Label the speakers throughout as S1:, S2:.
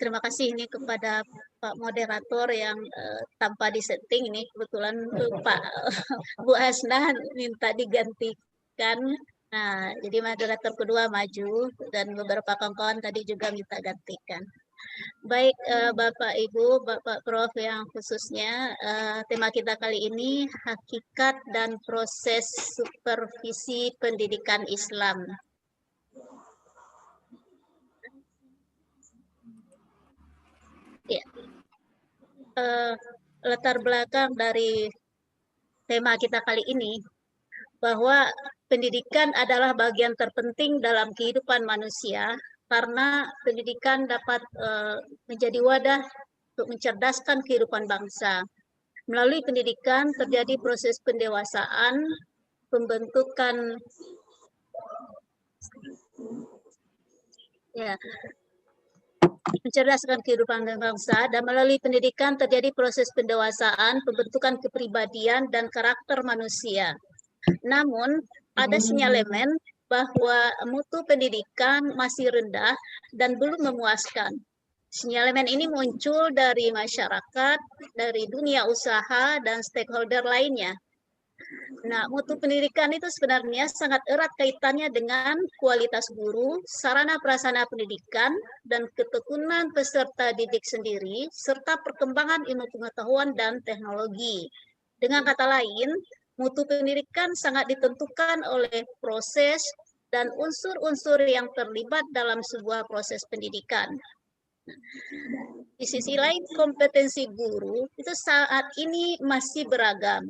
S1: terima kasih ini kepada Pak Moderator yang tanpa disetting ini kebetulan Pak Bu Hasna minta digantikan. Nah, jadi moderator kedua maju dan beberapa kawan-kawan tadi juga minta gantikan. Baik, Bapak Ibu, Bapak Prof yang khususnya tema kita kali ini hakikat dan proses supervisi pendidikan Islam. Ya. Latar belakang dari tema kita kali ini bahwa pendidikan adalah bagian terpenting dalam kehidupan manusia karena pendidikan dapat menjadi wadah untuk mencerdaskan kehidupan bangsa. Melalui pendidikan terjadi proses pendewasaan, pembentukan mencerdaskan kehidupan bangsa, dan melalui pendidikan terjadi proses pendewasaan, pembentukan kepribadian dan karakter manusia. Namun, ada sinyalemen bahwa mutu pendidikan masih rendah dan belum memuaskan. Sinyalemen ini muncul dari masyarakat, dari dunia usaha, dan stakeholder lainnya. Nah, mutu pendidikan itu sebenarnya sangat erat kaitannya dengan kualitas guru, sarana prasarana pendidikan, dan ketekunan peserta didik sendiri, serta perkembangan ilmu pengetahuan dan teknologi. Dengan kata lain, mutu pendidikan sangat ditentukan oleh proses dan unsur-unsur yang terlibat dalam sebuah proses pendidikan. Di sisi lain, kompetensi guru itu saat ini masih beragam.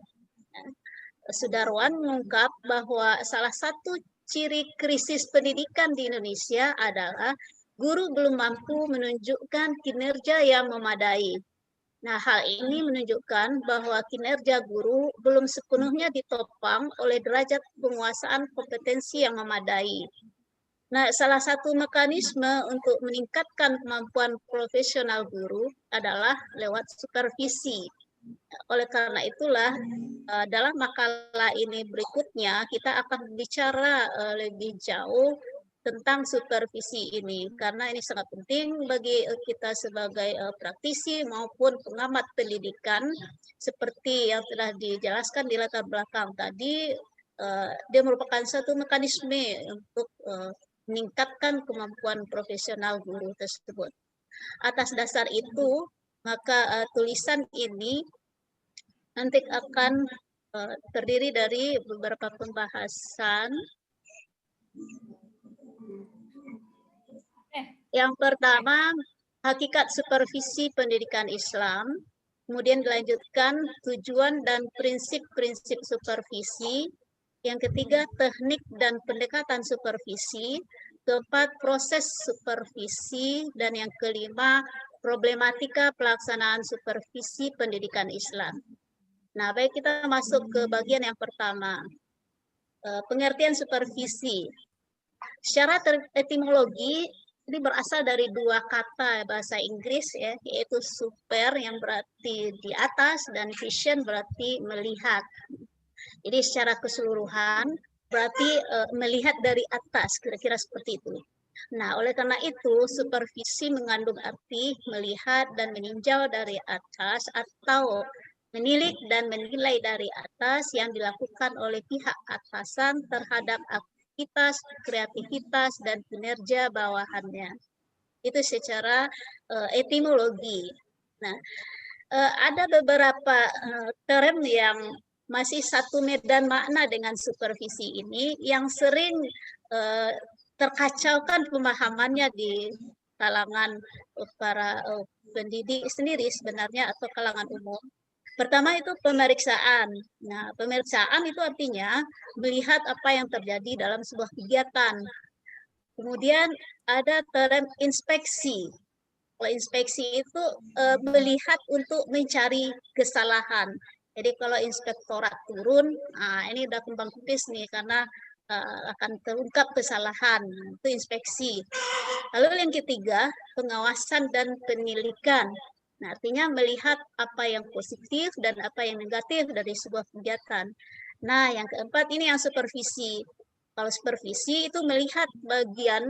S1: Sudarwan mengungkap bahwa salah satu ciri krisis pendidikan di Indonesia adalah guru belum mampu menunjukkan kinerja yang memadai. Nah, hal ini menunjukkan bahwa kinerja guru belum sepenuhnya ditopang oleh derajat penguasaan kompetensi yang memadai. Nah, salah satu mekanisme untuk meningkatkan kemampuan profesional guru adalah lewat supervisi. Oleh karena itulah, dalam makalah ini berikutnya kita akan bicara lebih jauh tentang supervisi ini, karena ini sangat penting bagi kita sebagai praktisi maupun pengamat pendidikan. Seperti yang telah dijelaskan di latar belakang tadi, dia merupakan satu mekanisme untuk meningkatkan kemampuan profesional guru tersebut. Atas dasar itu, maka tulisan ini nanti akan terdiri dari beberapa pembahasan. Yang pertama, hakikat supervisi pendidikan Islam. Kemudian dilanjutkan tujuan dan prinsip-prinsip supervisi. Yang ketiga, teknik dan pendekatan supervisi. Keempat, proses supervisi. Dan yang kelima, problematika pelaksanaan supervisi pendidikan Islam. Nah, baik, kita masuk ke bagian yang pertama. Pengertian supervisi. Secara etimologi, ini berasal dari dua kata bahasa Inggris, ya, yaitu super yang berarti di atas dan vision berarti melihat. Jadi secara keseluruhan berarti melihat dari atas, kira-kira seperti itu. Nah, oleh karena itu supervisi mengandung arti melihat dan meninjau dari atas atau menilik dan menilai dari atas yang dilakukan oleh pihak atasan terhadap aktivitas, kreativitas, dan kinerja bawahannya. Itu secara etimologi. Nah, ada beberapa term yang masih satu medan makna dengan supervisi ini yang sering terkacaukan pemahamannya di kalangan para pendidik sendiri sebenarnya atau kalangan umum. Pertama itu pemeriksaan. Nah, pemeriksaan itu artinya melihat apa yang terjadi dalam sebuah kegiatan. Kemudian ada term inspeksi. Kalau inspeksi itu melihat untuk mencari kesalahan. Jadi kalau inspektorat turun, nah ini udah kembang kupis nih karena akan terungkap kesalahan. Itu inspeksi. Lalu yang ketiga, pengawasan dan penilaian. Nah, artinya melihat apa yang positif dan apa yang negatif dari sebuah kegiatan. Nah, yang keempat ini yang supervisi. Kalau supervisi itu melihat bagian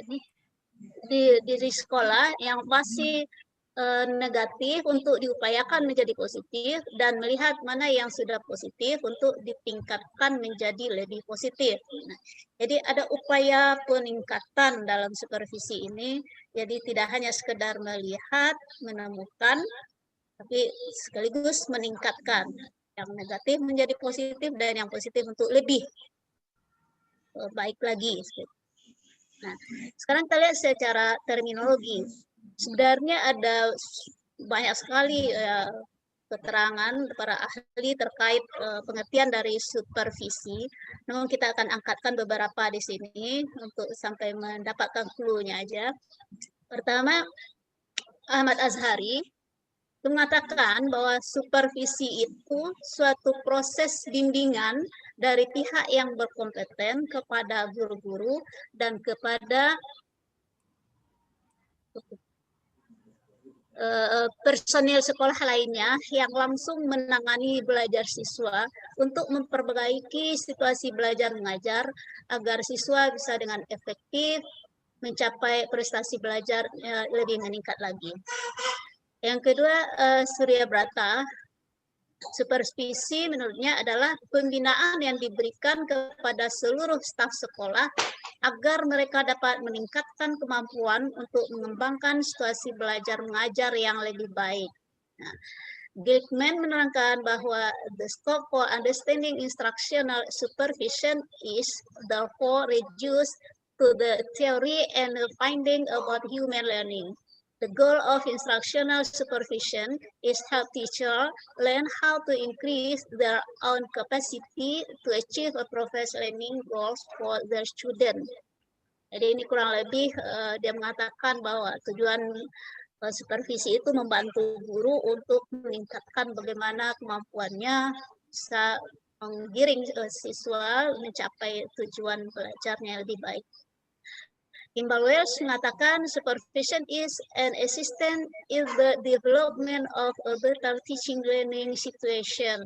S1: ini di sekolah yang masih negatif untuk diupayakan menjadi positif dan melihat mana yang sudah positif untuk ditingkatkan menjadi lebih positif. Nah, jadi ada upaya peningkatan dalam supervisi ini. Jadi tidak hanya sekedar melihat, menemukan, tapi sekaligus meningkatkan yang negatif menjadi positif dan yang positif untuk lebih baik lagi. Nah, sekarang kita lihat secara terminologi. Sebenarnya ada banyak sekali keterangan para ahli terkait pengertian dari supervisi. Namun kita akan angkatkan beberapa di sini untuk sampai mendapatkan clue-nya aja. Pertama, Ahmad Azhari mengatakan bahwa supervisi itu suatu proses bimbingan dari pihak yang berkompeten kepada guru-guru dan kepada personil sekolah lainnya yang langsung menangani belajar siswa untuk memperbaiki situasi belajar mengajar agar siswa bisa dengan efektif mencapai prestasi belajar lebih meningkat lagi. Yang kedua, Surya Brata, supervisi menurutnya adalah pembinaan yang diberikan kepada seluruh staf sekolah agar mereka dapat meningkatkan kemampuan untuk mengembangkan situasi belajar mengajar yang lebih baik. Nah, Gilkman menerangkan bahwa the scope for understanding instructional supervision is therefore reduced to the theory and the finding about human learning. The goal of instructional supervision is help teachers learn how to increase their own capacity to achieve a professional learning goals for their students. Jadi ini kurang lebih dia mengatakan bahwa tujuan supervisi itu membantu guru untuk meningkatkan bagaimana kemampuannya bisa menggiring siswa mencapai tujuan belajarnya lebih baik. Iqbal Welsh mengatakan supervision is an assistant in the development of a better teaching learning situation.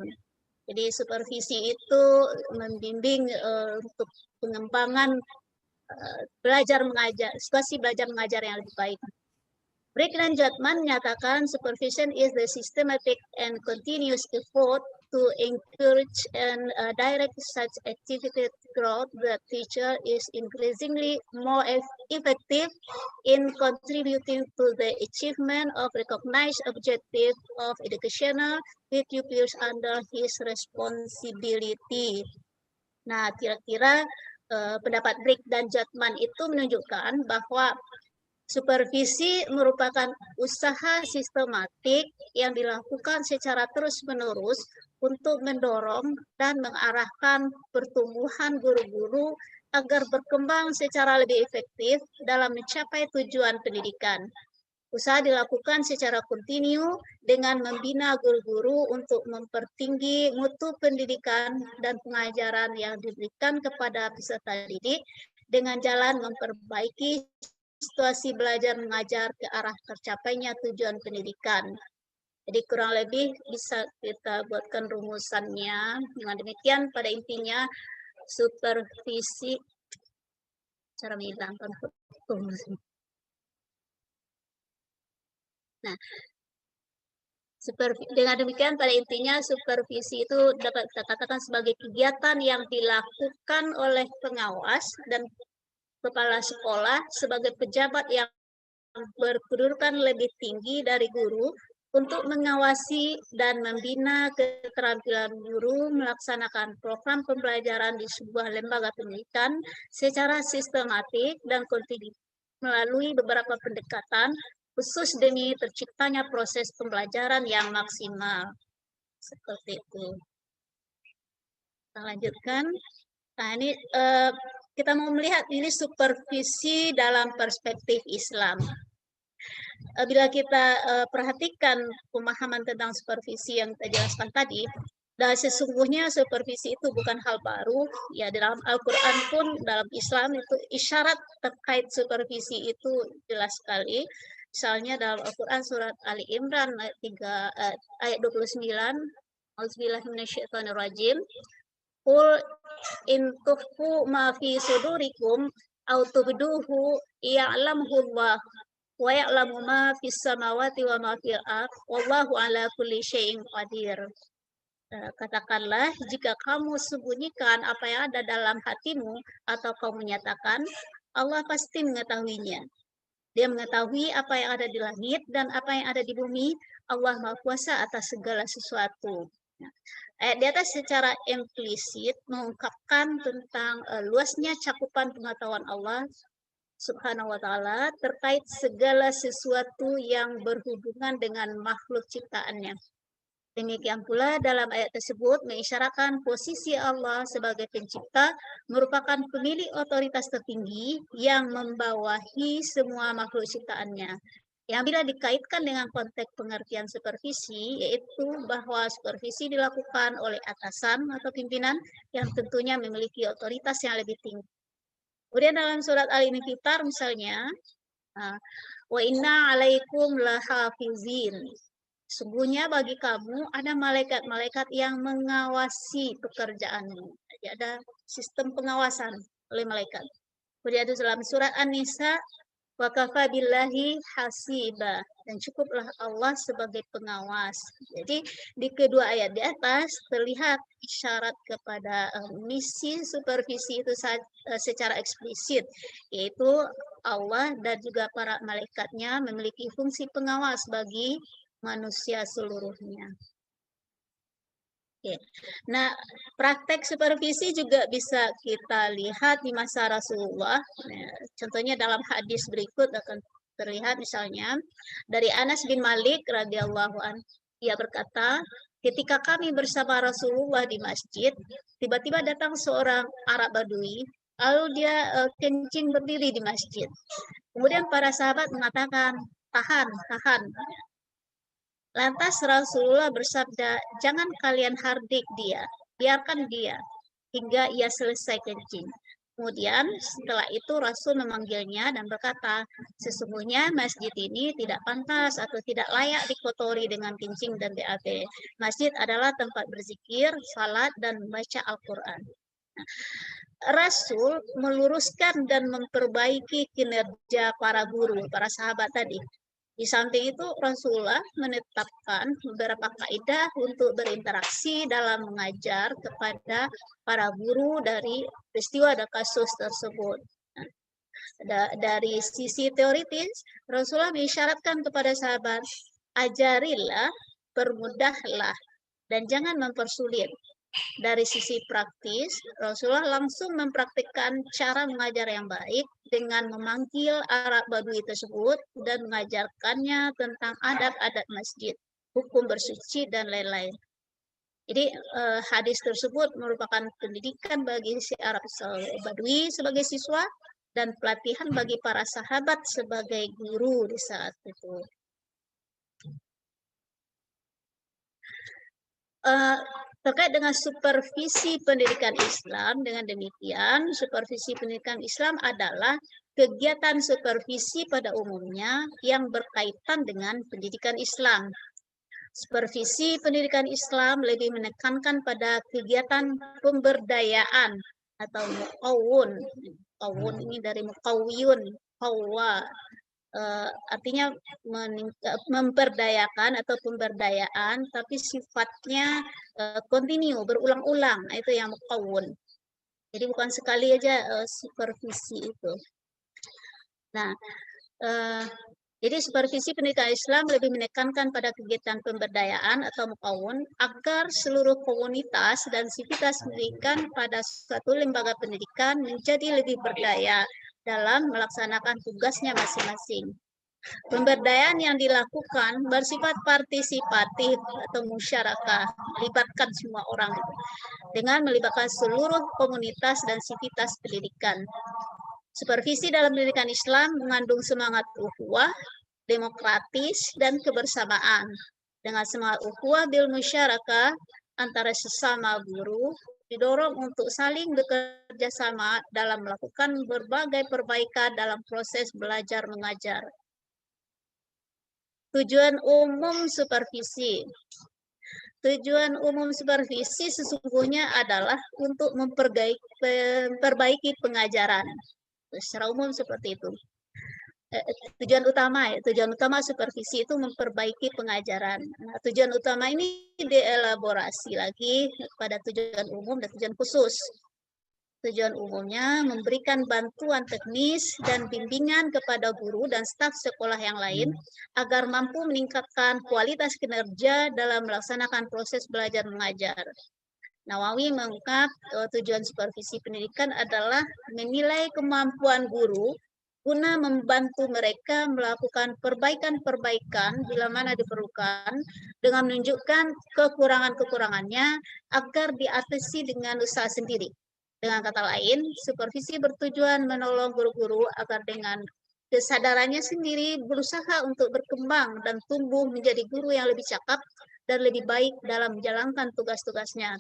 S1: Jadi supervisi itu membimbing untuk pengembangan belajar mengajar, situasi belajar mengajar yang lebih baik. Brick dan Jotman menyatakan supervision is the systematic and continuous effort to encourage and direct such activity growth. The teacher is increasingly more effective in contributing to the achievement of recognized objective of educational with pupils under his responsibility. Nah, kira-kira pendapat Brick dan Jotman itu menunjukkan bahwa supervisi merupakan usaha sistematik yang dilakukan secara terus-menerus untuk mendorong dan mengarahkan pertumbuhan guru-guru agar berkembang secara lebih efektif dalam mencapai tujuan pendidikan. Usaha dilakukan secara kontinu dengan membina guru-guru untuk mempertinggi mutu pendidikan dan pengajaran yang diberikan kepada peserta didik dengan jalan memperbaiki situasi belajar mengajar ke arah tercapainya tujuan pendidikan. Jadi kurang lebih bisa kita buatkan rumusannya. Dengan demikian pada intinya supervisi cara menghilangkan rumus. Nah, dengan demikian pada intinya supervisi itu dapat kita katakan sebagai kegiatan yang dilakukan oleh pengawas dan kepala sekolah sebagai pejabat yang berkedudukan lebih tinggi dari guru untuk mengawasi dan membina keterampilan guru melaksanakan program pembelajaran di sebuah lembaga pendidikan secara sistematik dan kontinu melalui beberapa pendekatan khusus demi terciptanya proses pembelajaran yang maksimal. Seperti itu. Kita lanjutkan. Nah, ini kita mau melihat ini supervisi dalam perspektif Islam. Bila kita perhatikan pemahaman tentang supervisi yang kita jelaskan tadi, dan sesungguhnya supervisi itu bukan hal baru. Ya, dalam Al-Quran pun, dalam Islam itu isyarat terkait supervisi itu jelas sekali. Misalnya dalam Al-Quran surat Ali Imran ayat 29, Auzubillahi minasyaitonirrajim. Qul in tukhfu ma fi sudurikum au tubduhu ya'lamhu Allah wa ya'lamu ma fis samawati wa ma fil ard wallahu ala kulli syai'in qadir. Katakanlah, jika kamu sembunyikan apa yang ada dalam hatimu atau kamu nyatakan, Allah pasti mengetahuinya. Dia mengetahui apa yang ada di langit dan apa yang ada di bumi. Allah Maha Kuasa atas segala sesuatu. Ayat di atas secara implisit mengungkapkan tentang luasnya cakupan pengetahuan Allah Subhanahu wa Ta'ala terkait segala sesuatu yang berhubungan dengan makhluk ciptaannya. Demikian pula dalam ayat tersebut mengisyaratkan posisi Allah sebagai pencipta merupakan pemilik otoritas tertinggi yang membawahi semua makhluk ciptaannya. Yang bila dikaitkan dengan konteks pengertian supervisi, yaitu bahwa supervisi dilakukan oleh atasan atau pimpinan yang tentunya memiliki otoritas yang lebih tinggi. Kemudian dalam surat Al-Infitar misalnya, wa inna alaikum lahafizin. Sungguhnya bagi kamu ada malaikat-malaikat yang mengawasi pekerjaanmu. Jadi ada sistem pengawasan oleh malaikat. Kemudian dalam surat An-Nisa, wa kafa billahi hasiba, dan cukuplah Allah sebagai pengawas. Jadi di kedua ayat di atas terlihat isyarat kepada misi supervisi itu secara eksplisit, yaitu Allah dan juga para malaikatnya memiliki fungsi pengawas bagi manusia seluruhnya. Oke. Nah, praktek supervisi juga bisa kita lihat di masa Rasulullah. Nah, contohnya dalam hadis berikut akan terlihat misalnya dari Anas bin Malik radhiyallahu anhu. Ia berkata, ketika kami bersama Rasulullah di masjid, tiba-tiba datang seorang Arab Badui, lalu dia kencing berdiri di masjid. Kemudian para sahabat mengatakan, tahan, tahan. Lantas Rasulullah bersabda, jangan kalian hardik dia, biarkan dia hingga ia selesai kencing. Kemudian setelah itu Rasul memanggilnya dan berkata, sesungguhnya masjid ini tidak pantas atau tidak layak dikotori dengan kencing dan BAB. Masjid adalah tempat berzikir, salat, dan membaca Al-Quran. Rasul meluruskan dan memperbaiki kinerja para guru, para sahabat tadi. Di samping itu, Rasulullah menetapkan beberapa kaidah untuk berinteraksi dalam mengajar kepada para guru dari peristiwa dan kasus tersebut. Dari sisi teoritis, Rasulullah mengisyaratkan kepada sahabat, ajarilah, permudahlah, dan jangan mempersulit. Dari sisi praktis, Rasulullah langsung mempraktikkan cara mengajar yang baik dengan memanggil Arab Badui tersebut dan mengajarkannya tentang adat-adat masjid, hukum bersuci, dan lain-lain. Jadi hadis tersebut merupakan pendidikan bagi si Arab Badui sebagai siswa dan pelatihan bagi para sahabat sebagai guru di saat itu. Terkait dengan supervisi pendidikan Islam, dengan demikian supervisi pendidikan Islam adalah kegiatan supervisi pada umumnya yang berkaitan dengan pendidikan Islam. Supervisi pendidikan Islam lebih menekankan pada kegiatan pemberdayaan atau muqawwun. Muqawwun ini dari muqawwiyun, qawwa. Artinya memperdayakan atau pemberdayaan, tapi sifatnya kontinu, berulang-ulang. Itu yang muqawwun. Jadi bukan sekali aja supervisi itu. Nah, jadi supervisi pendidikan Islam lebih menekankan pada kegiatan pemberdayaan atau muqawwun agar seluruh komunitas dan sivitas pendidikan pada suatu lembaga pendidikan menjadi lebih berdaya dalam melaksanakan tugasnya masing-masing. Pemberdayaan yang dilakukan bersifat partisipatif atau musyarakah, melibatkan semua orang dengan melibatkan seluruh komunitas dan sivitas pendidikan. Supervisi dalam pendidikan Islam mengandung semangat ukhuwah, demokratis, dan kebersamaan. Dengan semangat ukhuwah bil musyarakah antara sesama guru, didorong untuk saling bekerja sama dalam melakukan berbagai perbaikan dalam proses belajar mengajar. Tujuan umum supervisi. Tujuan umum supervisi sesungguhnya adalah untuk memperbaiki pengajaran. Secara umum seperti itu. Tujuan utama supervisi itu memperbaiki pengajaran. Nah, tujuan utama ini dielaborasi lagi pada tujuan umum dan tujuan khusus. Tujuan umumnya memberikan bantuan teknis dan bimbingan kepada guru dan staf sekolah yang lain agar mampu meningkatkan kualitas kinerja dalam melaksanakan proses belajar mengajar. Nawawi mengungkap tujuan supervisi pendidikan adalah menilai kemampuan guru guna membantu mereka melakukan perbaikan-perbaikan bila mana diperlukan dengan menunjukkan kekurangan-kekurangannya agar diatasi dengan usaha sendiri. Dengan kata lain, supervisi bertujuan menolong guru-guru agar dengan kesadarannya sendiri berusaha untuk berkembang dan tumbuh menjadi guru yang lebih cakap dan lebih baik dalam menjalankan tugas-tugasnya.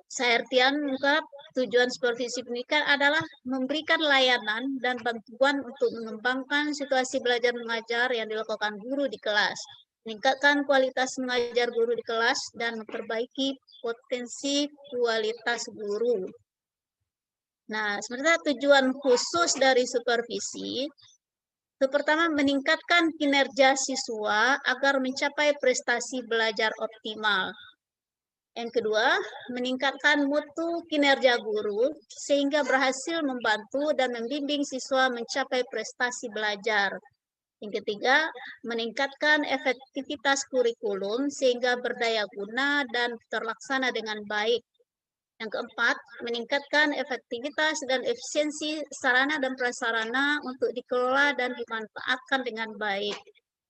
S1: Saertian mengungkap tujuan supervisi pendidikan adalah memberikan layanan dan bantuan untuk mengembangkan situasi belajar mengajar yang dilakukan guru di kelas, meningkatkan kualitas mengajar guru di kelas, dan memperbaiki potensi kualitas guru. Nah, sebenarnya tujuan khusus dari supervisi itu pertama meningkatkan kinerja siswa agar mencapai prestasi belajar optimal. Yang kedua, meningkatkan mutu kinerja guru sehingga berhasil membantu dan membimbing siswa mencapai prestasi belajar. Yang ketiga, meningkatkan efektivitas kurikulum sehingga berdaya guna dan terlaksana dengan baik. Yang keempat, meningkatkan efektivitas dan efisiensi sarana dan prasarana untuk dikelola dan dimanfaatkan dengan baik.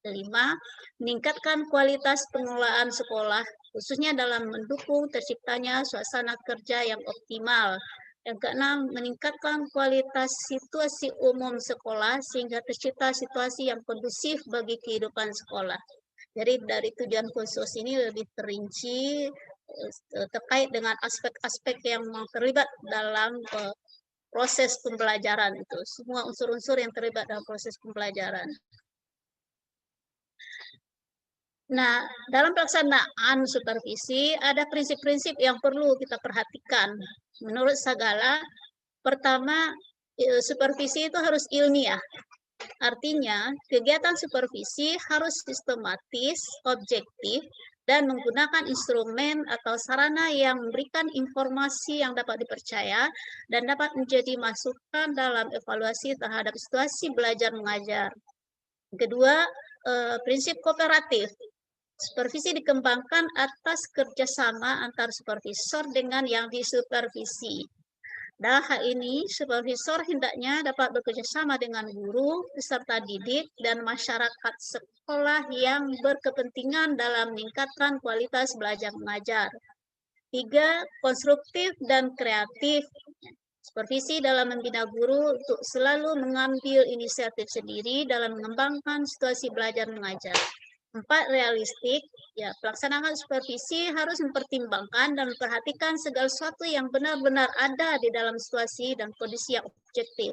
S1: Kelima, meningkatkan kualitas pengelolaan sekolah, khususnya dalam mendukung terciptanya suasana kerja yang optimal. Yang keenam, meningkatkan kualitas situasi umum sekolah sehingga tercipta situasi yang kondusif bagi kehidupan sekolah. Jadi dari tujuan khusus ini lebih terinci terkait dengan aspek-aspek yang terlibat dalam proses pembelajaran itu, semua unsur-unsur yang terlibat dalam proses pembelajaran. Nah, dalam pelaksanaan supervisi ada prinsip-prinsip yang perlu kita perhatikan. Menurut Sagala, pertama, supervisi itu harus ilmiah. Artinya, kegiatan supervisi harus sistematis, objektif, dan menggunakan instrumen atau sarana yang memberikan informasi yang dapat dipercaya dan dapat menjadi masukan dalam evaluasi terhadap situasi belajar mengajar. Kedua, prinsip kooperatif. Supervisi dikembangkan atas kerjasama antar supervisor dengan yang disupervisi. Dalam hal ini, supervisor hendaknya dapat bekerjasama dengan guru, peserta didik, dan masyarakat sekolah yang berkepentingan dalam meningkatkan kualitas belajar mengajar. Tiga, konstruktif dan kreatif. Supervisi dalam membina guru untuk selalu mengambil inisiatif sendiri dalam mengembangkan situasi belajar mengajar. Empat, realistik. Ya, pelaksanaan supervisi harus mempertimbangkan dan memperhatikan segala sesuatu yang benar-benar ada di dalam situasi dan kondisi yang objektif.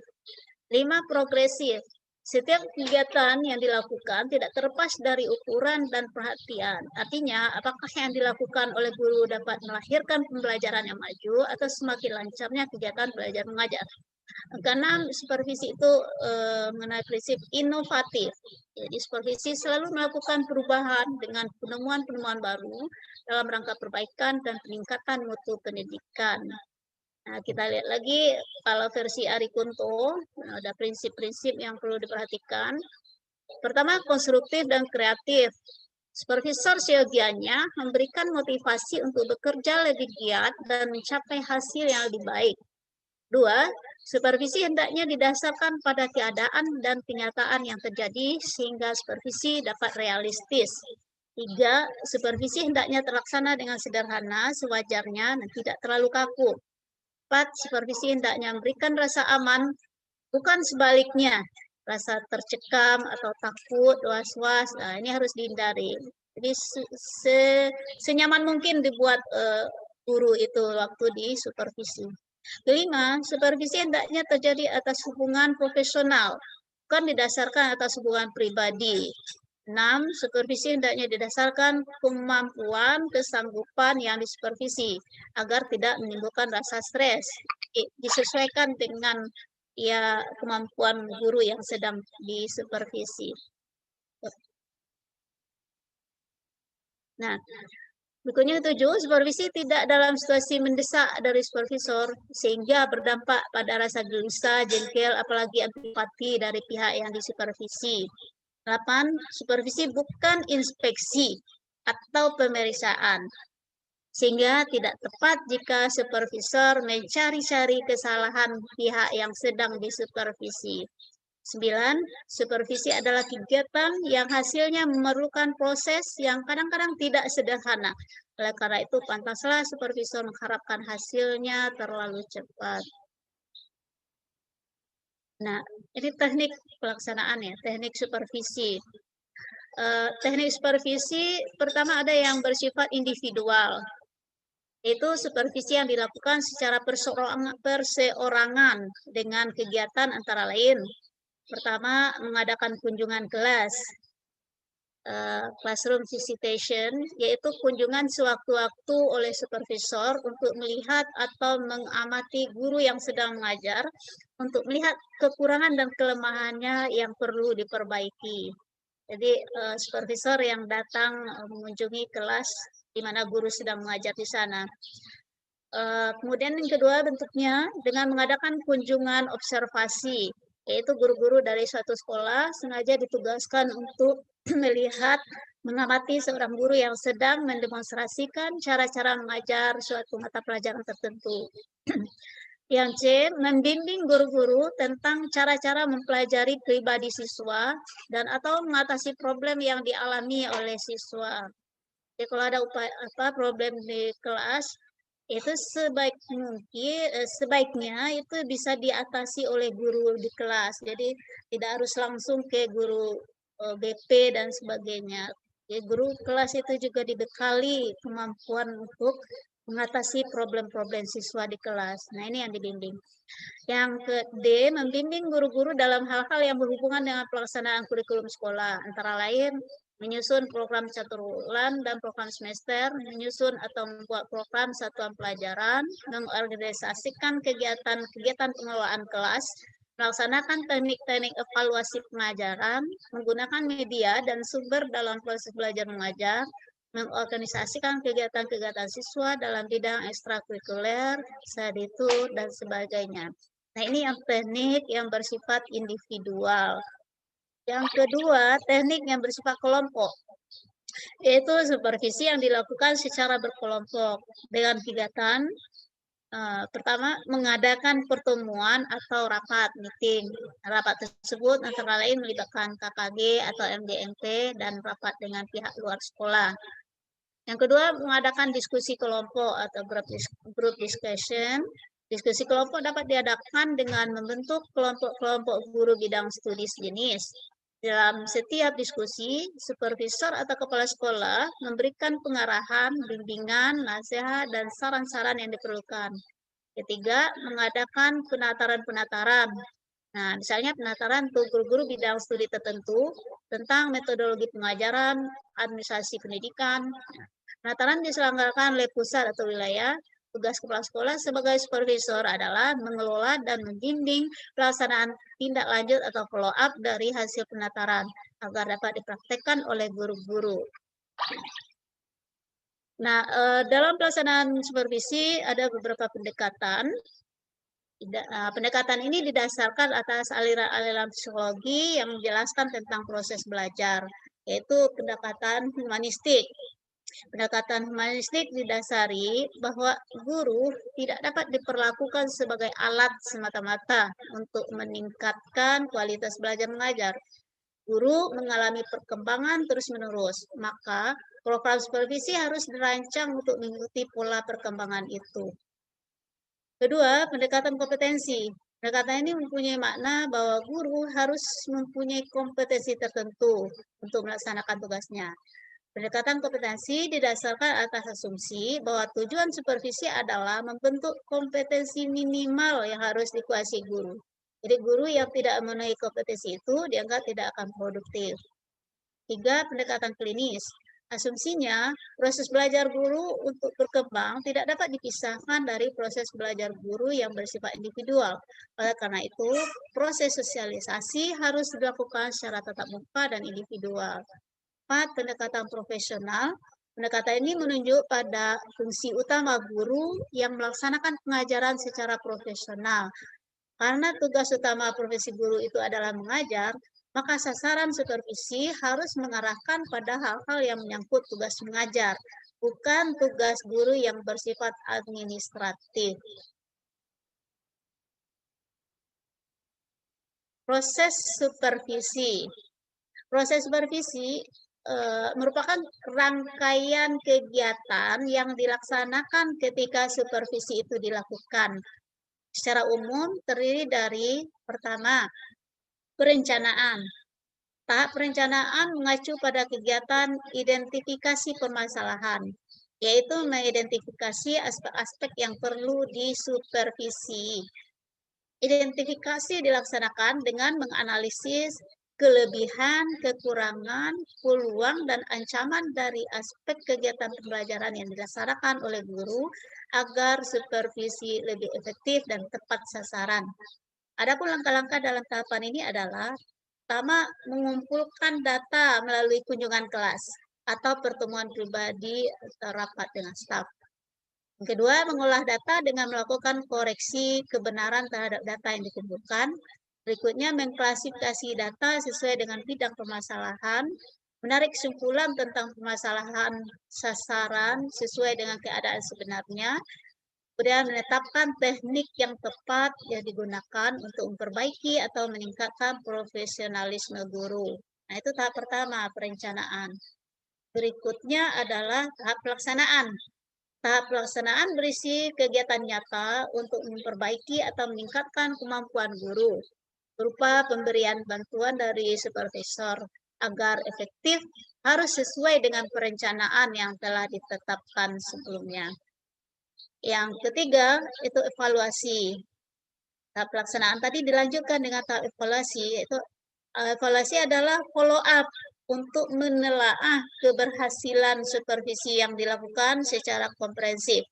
S1: 5, progresif. Setiap kegiatan yang dilakukan tidak terlepas dari ukuran dan perhatian. Artinya, apakah yang dilakukan oleh guru dapat melahirkan pembelajaran yang maju atau semakin lancarnya kegiatan belajar mengajar. Keenam, supervisi itu mengenai prinsip inovatif. Jadi supervisi selalu melakukan perubahan dengan penemuan-penemuan baru dalam rangka perbaikan dan peningkatan mutu pendidikan. Nah, kita lihat lagi kalau versi Ari Kunto, ada prinsip-prinsip yang perlu diperhatikan. Pertama, konstruktif dan kreatif. Supervisor seyogianya memberikan motivasi untuk bekerja lebih giat dan mencapai hasil yang lebih baik. Dua, supervisi hendaknya didasarkan pada keadaan dan kenyataan yang terjadi sehingga supervisi dapat realistis. Tiga, supervisi hendaknya terlaksana dengan sederhana, sewajarnya, dan tidak terlalu kaku. Empat, supervisi hendaknya memberikan rasa aman, bukan sebaliknya, rasa tercekam atau takut, was-was. Nah, ini harus dihindari. Jadi senyaman mungkin dibuat guru itu waktu di supervisi. Kelima, supervisi hendaknya terjadi atas hubungan profesional, bukan didasarkan atas hubungan pribadi. 6, supervisi hendaknya didasarkan kemampuan, kesanggupan yang disupervisi, agar tidak menimbulkan rasa stres. Disesuaikan dengan ya kemampuan guru yang sedang disupervisi. Nah, berikutnya ketujuh, supervisi tidak dalam situasi mendesak dari supervisor sehingga berdampak pada rasa gelisah, jengkel, apalagi antipati dari pihak yang disupervisi. 8. Supervisi bukan inspeksi atau pemeriksaan, sehingga tidak tepat jika supervisor mencari-cari kesalahan pihak yang sedang disupervisi. 9. Supervisi adalah kegiatan yang hasilnya memerlukan proses yang kadang-kadang tidak sederhana. Oleh karena itu, pantaslah supervisor mengharapkan hasilnya terlalu cepat. Nah, ini teknik pelaksanaan ya, teknik supervisi. Teknik supervisi pertama ada yang bersifat individual, yaitu supervisi yang dilakukan secara perseorangan dengan kegiatan antara lain. Pertama, mengadakan kunjungan kelas, classroom visitation, yaitu kunjungan sewaktu-waktu oleh supervisor untuk melihat atau mengamati guru yang sedang mengajar, untuk melihat kekurangan dan kelemahannya yang perlu diperbaiki. Jadi supervisor yang datang mengunjungi kelas di mana guru sedang mengajar di sana. Kemudian yang kedua bentuknya dengan mengadakan kunjungan observasi, yaitu guru-guru dari suatu sekolah sengaja ditugaskan untuk melihat, mengamati seorang guru yang sedang mendemonstrasikan cara-cara mengajar suatu mata pelajaran tertentu. Yang C, membimbing guru-guru tentang cara-cara mempelajari pribadi siswa dan atau mengatasi problem yang dialami oleh siswa. Jadi kalau ada problem di kelas, itu sebaiknya itu bisa diatasi oleh guru di kelas. Jadi tidak harus langsung ke guru BP dan sebagainya. Jadi guru kelas itu juga dibekali kemampuan untuk mengatasi problem-problem siswa di kelas. Nah, ini yang dibimbing. Yang D, membimbing guru-guru dalam hal-hal yang berhubungan dengan pelaksanaan kurikulum sekolah, antara lain menyusun program catur bulan dan program semester, menyusun atau membuat program satuan pelajaran, mengorganisasikan kegiatan pengelolaan kelas, melaksanakan teknik-teknik evaluasi pengajaran, menggunakan media dan sumber dalam proses belajar mengajar, mengorganisasikan kegiatan-kegiatan siswa dalam bidang ekstrakurikuler, staditur, dan sebagainya. Nah, ini yang teknik yang bersifat individual. Yang kedua, teknik yang bersifat kelompok, yaitu supervisi yang dilakukan secara berkelompok dengan kegiatan pertama, mengadakan pertemuan atau rapat meeting. Rapat tersebut antara lain melibatkan KKG atau MDMP dan rapat dengan pihak luar sekolah. Yang kedua, mengadakan diskusi kelompok atau group discussion. Diskusi kelompok dapat diadakan dengan membentuk kelompok-kelompok guru bidang studi sejenis. Dalam setiap diskusi, supervisor atau kepala sekolah memberikan pengarahan, bimbingan, nasihat, dan saran-saran yang diperlukan. Ketiga, mengadakan penataran-penataran. Nah, misalnya penataran untuk guru-guru bidang studi tertentu tentang metodologi pengajaran, administrasi pendidikan. Penataran diselenggarakan oleh pusat atau wilayah. Tugas kepala sekolah sebagai supervisor adalah mengelola dan membimbing pelaksanaan tindak lanjut atau follow up dari hasil penataran agar dapat dipraktekkan oleh guru-guru. Nah, dalam pelaksanaan supervisi ada beberapa pendekatan. Pendekatan ini didasarkan atas aliran-aliran psikologi yang menjelaskan tentang proses belajar, yaitu pendekatan humanistik. Pendekatan humanistik didasari bahwa guru tidak dapat diperlakukan sebagai alat semata-mata untuk meningkatkan kualitas belajar mengajar. Guru mengalami perkembangan terus-menerus, maka program supervisi harus dirancang untuk mengikuti pola perkembangan itu. Kedua, pendekatan kompetensi. Pendekatan ini mempunyai makna bahwa guru harus mempunyai kompetensi tertentu untuk melaksanakan tugasnya. Pendekatan kompetensi didasarkan atas asumsi bahwa tujuan supervisi adalah membentuk kompetensi minimal yang harus dikuasai guru. Jadi guru yang tidak memenuhi kompetensi itu dianggap tidak akan produktif. 3. Pendekatan klinis. Asumsinya, proses belajar guru untuk berkembang tidak dapat dipisahkan dari proses belajar guru yang bersifat individual. Oleh karena itu, proses sosialisasi harus dilakukan secara tatap muka dan individual. 4. Pendekatan profesional. Pendekatan ini menunjuk pada fungsi utama guru yang melaksanakan pengajaran secara profesional. Karena tugas utama profesi guru itu adalah mengajar, maka sasaran supervisi harus mengarahkan pada hal-hal yang menyangkut tugas mengajar, bukan tugas guru yang bersifat administratif. Proses supervisi. Proses supervisi merupakan rangkaian kegiatan yang dilaksanakan ketika supervisi itu dilakukan. Secara umum terdiri dari pertama, perencanaan. Tahap perencanaan mengacu pada kegiatan identifikasi permasalahan, yaitu mengidentifikasi aspek-aspek yang perlu disupervisi. Identifikasi dilaksanakan dengan menganalisis kelebihan, kekurangan, peluang, dan ancaman dari aspek kegiatan pembelajaran yang dilaksanakan oleh guru agar supervisi lebih efektif dan tepat sasaran. Adapun langkah-langkah dalam tahapan ini adalah pertama, mengumpulkan data melalui kunjungan kelas atau pertemuan pribadi atau rapat dengan staf. Yang kedua, mengolah data dengan melakukan koreksi kebenaran terhadap data yang dikumpulkan. Berikutnya, mengklasifikasi data sesuai dengan bidang permasalahan, menarik kesimpulan tentang permasalahan sasaran sesuai dengan keadaan sebenarnya, kemudian menetapkan teknik yang tepat yang digunakan untuk memperbaiki atau meningkatkan profesionalisme guru. Nah, itu tahap pertama, perencanaan. Berikutnya adalah tahap pelaksanaan. Tahap pelaksanaan berisi kegiatan nyata untuk memperbaiki atau meningkatkan kemampuan guru, berupa pemberian bantuan dari supervisor agar efektif harus sesuai dengan perencanaan yang telah ditetapkan sebelumnya. Yang ketiga, itu evaluasi. Tahap pelaksanaan tadi dilanjutkan dengan tahap evaluasi, yaitu evaluasi adalah follow up untuk menelaah keberhasilan supervisi yang dilakukan secara komprehensif.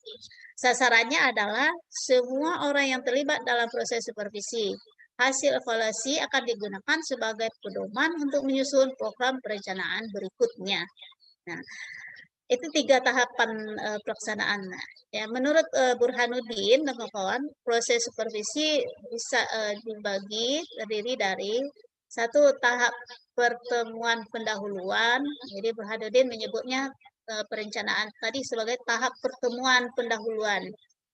S1: Sasarannya adalah semua orang yang terlibat dalam proses supervisi. Hasil evaluasi akan digunakan sebagai pedoman untuk menyusun program perencanaan berikutnya. Nah, itu 3 tahapan pelaksanaan. Ya, menurut Burhanuddin dan kawan-kawan, proses supervisi bisa dibagi terdiri dari satu tahap pertemuan pendahuluan. Jadi Burhanuddin menyebutnya perencanaan tadi sebagai tahap pertemuan pendahuluan.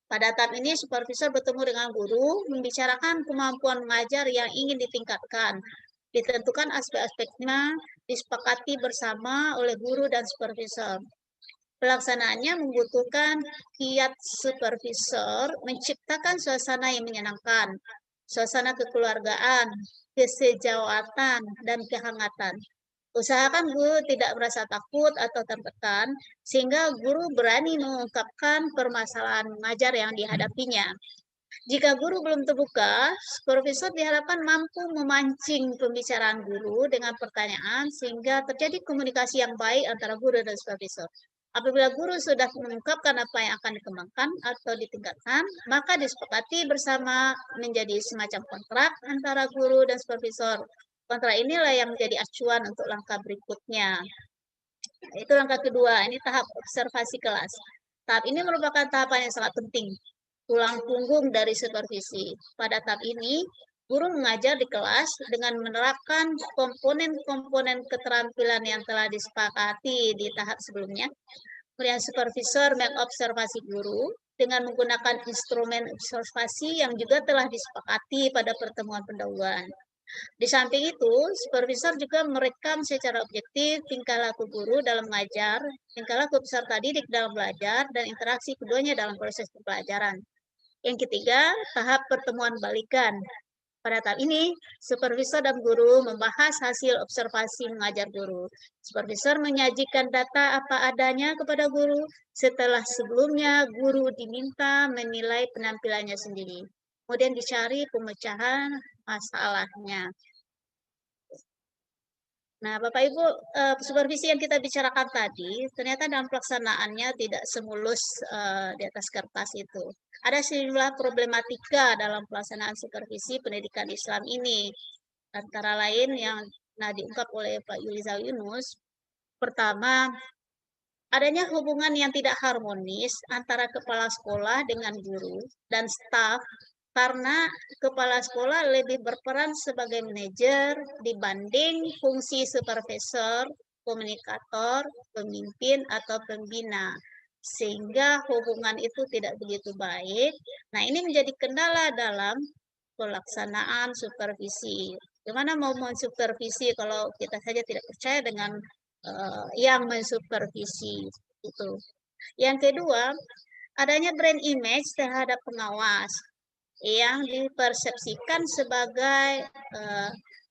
S1: Pada tahap ini supervisor bertemu dengan guru, membicarakan kemampuan mengajar yang ingin ditingkatkan. Ditentukan aspek-aspeknya, disepakati bersama oleh guru dan supervisor. Pelaksanaannya membutuhkan kiat supervisor menciptakan suasana yang menyenangkan, suasana kekeluargaan, kesejawatan, dan kehangatan. Usahakan guru tidak merasa takut atau tertekan, sehingga guru berani mengungkapkan permasalahan mengajar yang dihadapinya. Jika guru belum terbuka, supervisor diharapkan mampu memancing pembicaraan guru dengan pertanyaan sehingga terjadi komunikasi yang baik antara guru dan supervisor. Apabila guru sudah mengungkapkan apa yang akan dikembangkan atau ditingkatkan, maka disepakati bersama menjadi semacam kontrak antara guru dan supervisor. Kontrak inilah yang menjadi acuan untuk langkah berikutnya. Itu langkah kedua, ini tahap observasi kelas. Tahap ini merupakan tahapan yang sangat penting, tulang punggung dari supervisi. Pada tahap ini, guru mengajar di kelas dengan menerapkan komponen-komponen keterampilan yang telah disepakati di tahap sebelumnya. Kemudian supervisor mengobservasi guru dengan menggunakan instrumen observasi yang juga telah disepakati pada pertemuan pendahuluan. Di samping itu, supervisor juga merekam secara objektif tingkah laku guru dalam mengajar, tingkah laku peserta didik dalam belajar, dan interaksi keduanya dalam proses pembelajaran. Yang ketiga, tahap pertemuan balikan. Pada tahap ini, supervisor dan guru membahas hasil observasi mengajar guru. Supervisor menyajikan data apa adanya kepada guru, setelah sebelumnya guru diminta menilai penampilannya sendiri. Kemudian dicari pemecahan masalahnya. Nah, Bapak Ibu, supervisi yang kita bicarakan tadi, ternyata dalam pelaksanaannya tidak semulus di atas kertas itu. Ada sejumlah problematika dalam pelaksanaan supervisi pendidikan Islam ini. Antara lain yang diungkap oleh Pak Yulizar Yunus, pertama, adanya hubungan yang tidak harmonis antara kepala sekolah dengan guru dan staf karena kepala sekolah lebih berperan sebagai manajer dibanding fungsi supervisor, komunikator, pemimpin, atau pembina. Sehingga hubungan itu tidak begitu baik. Nah, ini menjadi kendala dalam pelaksanaan supervisi. Gimana mau mensupervisi kalau kita saja tidak percaya dengan yang mensupervisi itu. Yang kedua, adanya brand image terhadap pengawas yang dipersepsikan sebagai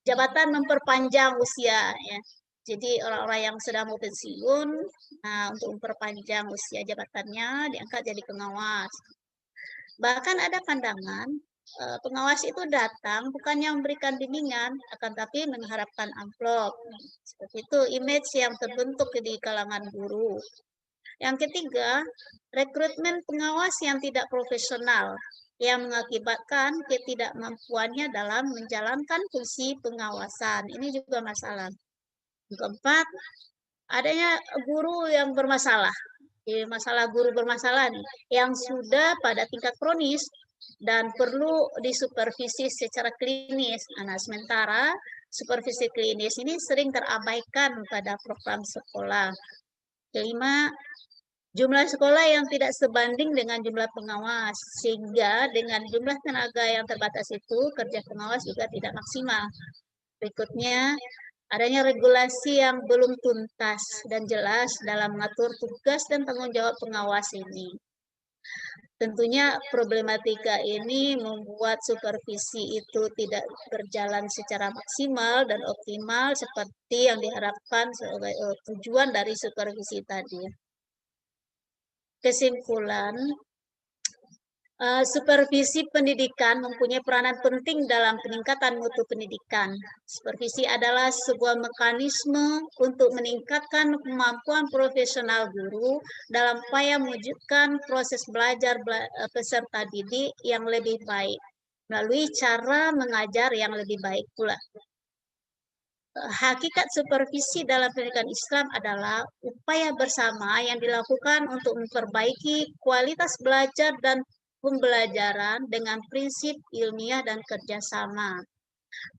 S1: jabatan memperpanjang usia ya. Jadi orang-orang yang sedang mau pensiun, nah untuk memperpanjang usia jabatannya diangkat jadi pengawas. Bahkan ada pandangan pengawas itu datang bukannya memberikan bimbingan, akan tapi mengharapkan amplop. Seperti itu image yang terbentuk di kalangan guru. Yang ketiga, rekrutmen pengawas yang tidak profesional yang mengakibatkan ketidakmampuannya dalam menjalankan fungsi pengawasan. Ini juga masalah. Yang keempat, adanya guru yang bermasalah. Masalah guru bermasalah nih, yang sudah pada tingkat kronis dan perlu disupervisi secara klinis. Nah, sementara supervisi klinis ini sering terabaikan pada program sekolah. Kelima, jumlah sekolah yang tidak sebanding dengan jumlah pengawas, sehingga dengan jumlah tenaga yang terbatas itu, kerja pengawas juga tidak maksimal. Berikutnya, adanya regulasi yang belum tuntas dan jelas dalam mengatur tugas dan tanggung jawab pengawas ini. Tentunya problematika ini membuat supervisi itu tidak berjalan secara maksimal dan optimal seperti yang diharapkan sebagai tujuan dari supervisi tadi. Kesimpulan, supervisi pendidikan mempunyai peranan penting dalam peningkatan mutu pendidikan. Supervisi adalah sebuah mekanisme untuk meningkatkan kemampuan profesional guru dalam upaya mewujudkan proses belajar peserta didik yang lebih baik melalui cara mengajar yang lebih baik pula. Hakikat supervisi dalam pendidikan Islam adalah upaya bersama yang dilakukan untuk memperbaiki kualitas belajar dan pembelajaran dengan prinsip ilmiah dan kerjasama.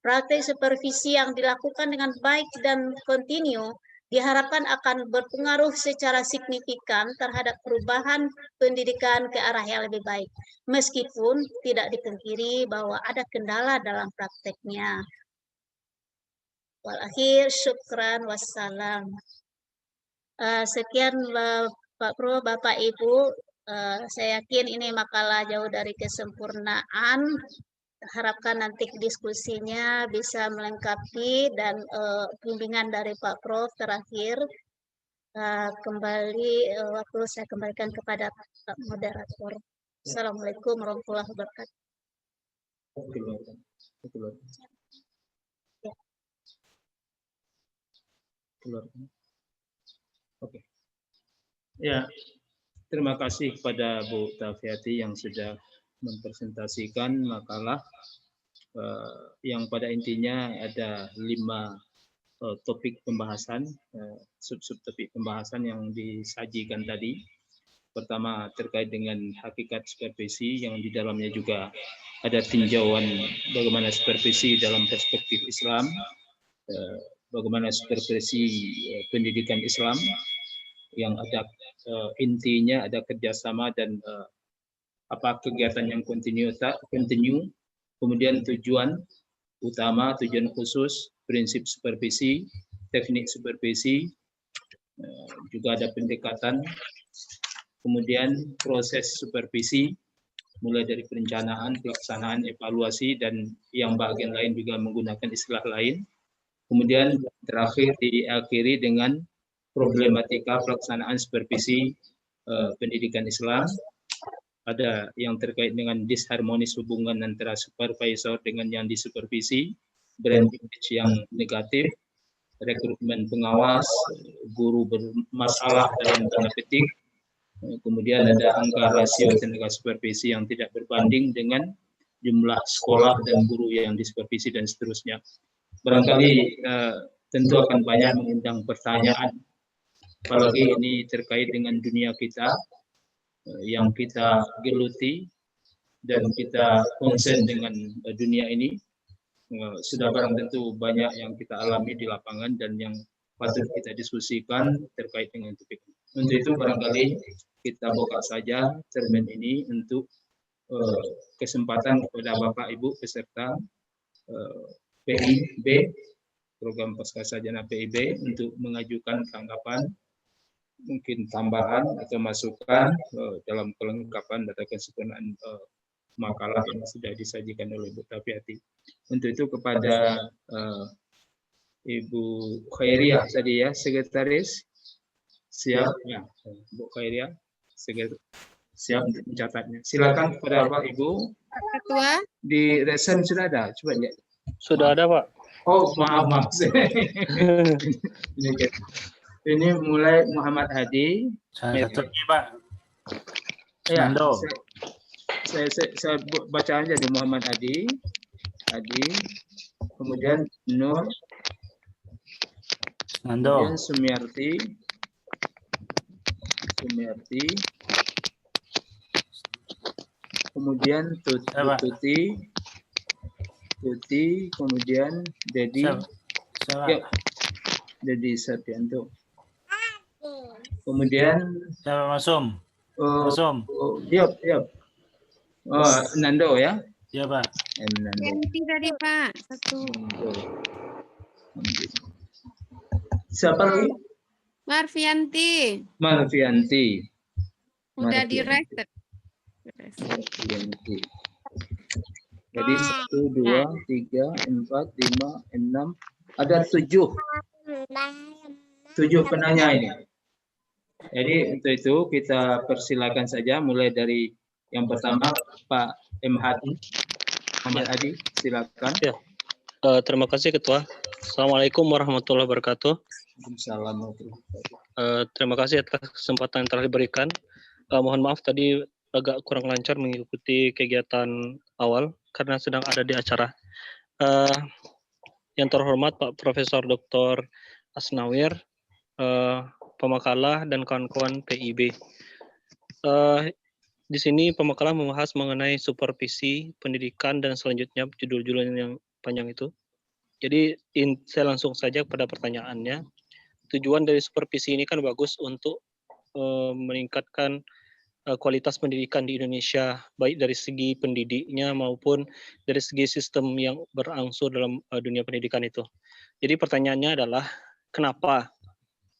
S1: Praktek supervisi yang dilakukan dengan baik dan kontinu diharapkan akan berpengaruh secara signifikan terhadap perubahan pendidikan ke arah yang lebih baik, meskipun tidak dipungkiri bahwa ada kendala dalam prakteknya. Walakhir, syukran, wassalam. Sekian Pak Pro, Bapak Ibu. Saya yakin ini makalah jauh dari kesempurnaan. Harapkan nanti diskusinya bisa melengkapi dan bimbingan dari Pak Prof terakhir. Kembali waktu saya kembalikan kepada Pak Moderator. Assalamualaikum warahmatullahi wabarakatuh.
S2: Oke. Ya, terima kasih kepada Bu Tafiati yang sudah mempresentasikan makalah yang pada intinya ada 5 topik pembahasan, sub-sub topik pembahasan yang disajikan tadi. Pertama terkait dengan hakikat supervisi yang di dalamnya juga ada tinjauan bagaimana supervisi dalam perspektif Islam, bagaimana supervisi pendidikan Islam yang ada intinya ada kerjasama dan apa kegiatan yang kontinu, kemudian tujuan utama, tujuan khusus, prinsip supervisi, teknik supervisi, juga ada pendekatan, kemudian proses supervisi, mulai dari perencanaan, pelaksanaan, evaluasi, dan yang bagian lain juga menggunakan istilah lain. Kemudian terakhir diakhiri dengan problematika pelaksanaan supervisi pendidikan Islam. Ada yang terkait dengan disharmonis hubungan antara supervisor dengan yang disupervisi, brand image yang negatif, rekrutmen pengawas, guru bermasalah dalam tanda petik, kemudian ada angka rasio tenaga supervisi yang tidak berbanding dengan jumlah sekolah dan guru yang disupervisi dan seterusnya. Barangkali tentu akan banyak mengundang pertanyaan, apalagi ini terkait dengan dunia kita yang kita geluti dan kita konsen dengan dunia ini. Sudah barang tentu banyak yang kita alami di lapangan dan yang patut kita diskusikan terkait dengan topik. Untuk itu barangkali kita buka saja cermin ini untuk kesempatan kepada Bapak Ibu peserta PIB, program Pascasarjana PIB, untuk mengajukan tanggapan, mungkin tambahan atau masukan dalam kelengkapan data kesempurnaan makalah yang sudah disajikan oleh Bu Tafiati. Untuk itu kepada Ibu Khairia tadi ya, sekretaris, siap ya, Bu Khairia, siap untuk mencatatnya. Silakan kepada Bapak Ibu.
S3: Ketua.
S2: Di resen sudah ada, coba lihat.
S4: Sudah ada, Pak.
S2: Oh, maaf. Ini mulai Muhammad Hadi.
S5: Saya satu lagi, Pak.
S2: Ya,
S5: Nando.
S2: saya baca aja di Muhammad Hadi, kemudian Nur,
S5: Nando.
S2: kemudian Sumiarti, kemudian Tuti, kemudian Dedi, ya, Dedi Satianto, kemudian
S5: Masum.
S2: Yap. Nando ya.
S5: Ya, Pak.
S2: Nando.
S3: Yanti tadi, Pak. Satu.
S2: Siapa lagi?
S3: Marvianti. Udah direct.
S2: Marvianti. Jadi 1, 2, 3, 4, 5, 6. Ada 7 penanya ini. Jadi untuk itu kita persilakan saja, mulai dari yang pertama Pak Muhammad Hadi, silakan.
S4: Ya. Terima kasih Ketua. Assalamualaikum warahmatullahi wabarakatuh. Terima kasih atas kesempatan yang telah diberikan. Mohon maaf tadi agak kurang lancar mengikuti kegiatan awal karena sedang ada di acara. Yang terhormat Pak Profesor Dr. Asnawir, pemakalah dan kawan-kawan PIB. Di sini pemakalah membahas mengenai supervisi pendidikan dan selanjutnya judul-judul yang panjang itu. Jadi saya langsung saja pada pertanyaannya. Tujuan dari supervisi ini kan bagus untuk meningkatkan kualitas pendidikan di Indonesia, baik dari segi pendidiknya maupun dari segi sistem yang berangsur dalam dunia pendidikan itu. Jadi pertanyaannya adalah, kenapa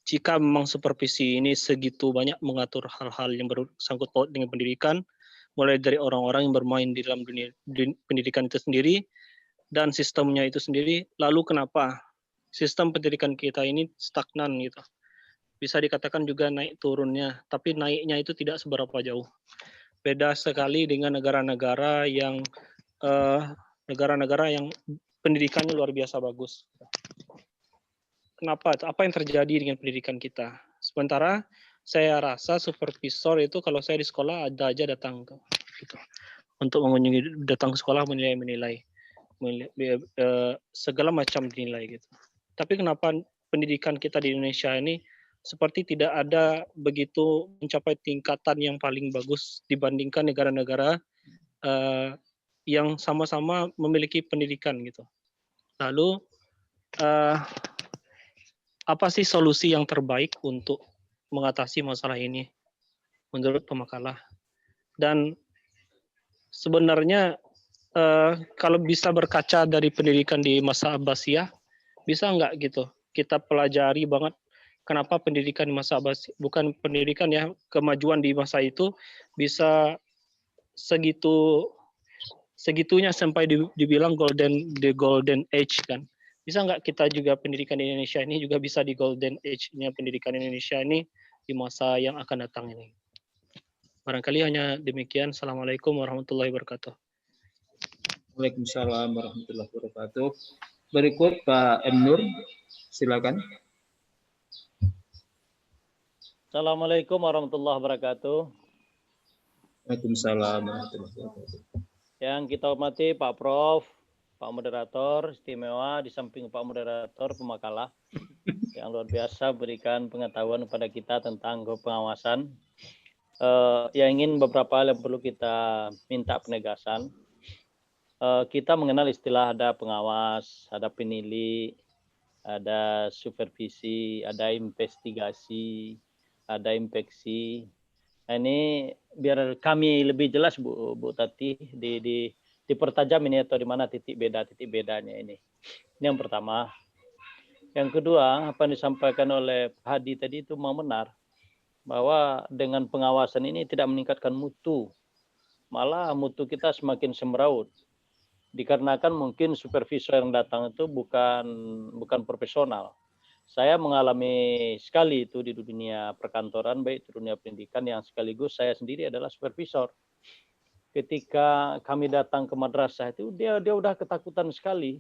S4: jika memang supervisi ini segitu banyak mengatur hal-hal yang bersangkut paut dengan pendidikan, mulai dari orang-orang yang bermain di dalam dunia pendidikan itu sendiri, dan sistemnya itu sendiri, lalu kenapa sistem pendidikan kita ini stagnan gitu? Bisa dikatakan juga naik turunnya, tapi naiknya itu tidak seberapa jauh. Beda sekali dengan negara-negara yang pendidikannya luar biasa bagus. Kenapa? Apa yang terjadi dengan pendidikan kita? Sementara saya rasa supervisor itu kalau saya di sekolah ada aja datang gitu. Untuk mengunjungi, datang ke sekolah menilai segala macam dinilai gitu. Tapi kenapa pendidikan kita di Indonesia ini seperti tidak ada begitu mencapai tingkatan yang paling bagus dibandingkan negara-negara yang sama-sama memiliki pendidikan gitu. Lalu apa sih solusi yang terbaik untuk mengatasi masalah ini menurut pemakalah? Dan sebenarnya kalau bisa berkaca dari pendidikan di masa Abbasiyah, bisa nggak gitu kita pelajari banget kenapa pendidikan di masa Abbasiyah, bukan pendidikan ya, kemajuan di masa itu bisa segitunya sampai dibilang the golden age kan. Bisa nggak kita juga pendidikan di Indonesia ini juga bisa di golden age-nya pendidikan Indonesia ini di masa yang akan datang ini. Barangkali hanya demikian. Assalamualaikum warahmatullahi wabarakatuh.
S2: Waalaikumsalam warahmatullahi wabarakatuh. Berikut Pak M. Nur, Silakan.
S6: Assalamualaikum warahmatullahi wabarakatuh.
S2: Waalaikumsalam warahmatullahi wabarakatuh.
S6: Yang kita hormati Pak Prof, Pak Moderator istimewa, di samping Pak Moderator pemakalah yang luar biasa berikan pengetahuan kepada kita tentang pengawasan. Yang ingin beberapa hal yang perlu kita minta penegasan. Kita mengenal istilah ada pengawas, ada penilai, ada supervisi, ada investigasi, ada inspeksi. Nah, ini biar kami lebih jelas Bu Tati dipertajam ini atau di mana titik bedanya ini. Ini yang pertama. Yang kedua, apa yang disampaikan oleh Pak Hadi tadi itu memang benar bahwa dengan pengawasan ini tidak meningkatkan mutu. Malah mutu kita semakin semeraut. Dikarenakan mungkin supervisor yang datang itu bukan profesional. Saya mengalami sekali itu di dunia perkantoran, baik di dunia pendidikan yang sekaligus saya sendiri adalah supervisor. Ketika kami datang ke madrasah itu dia udah ketakutan sekali.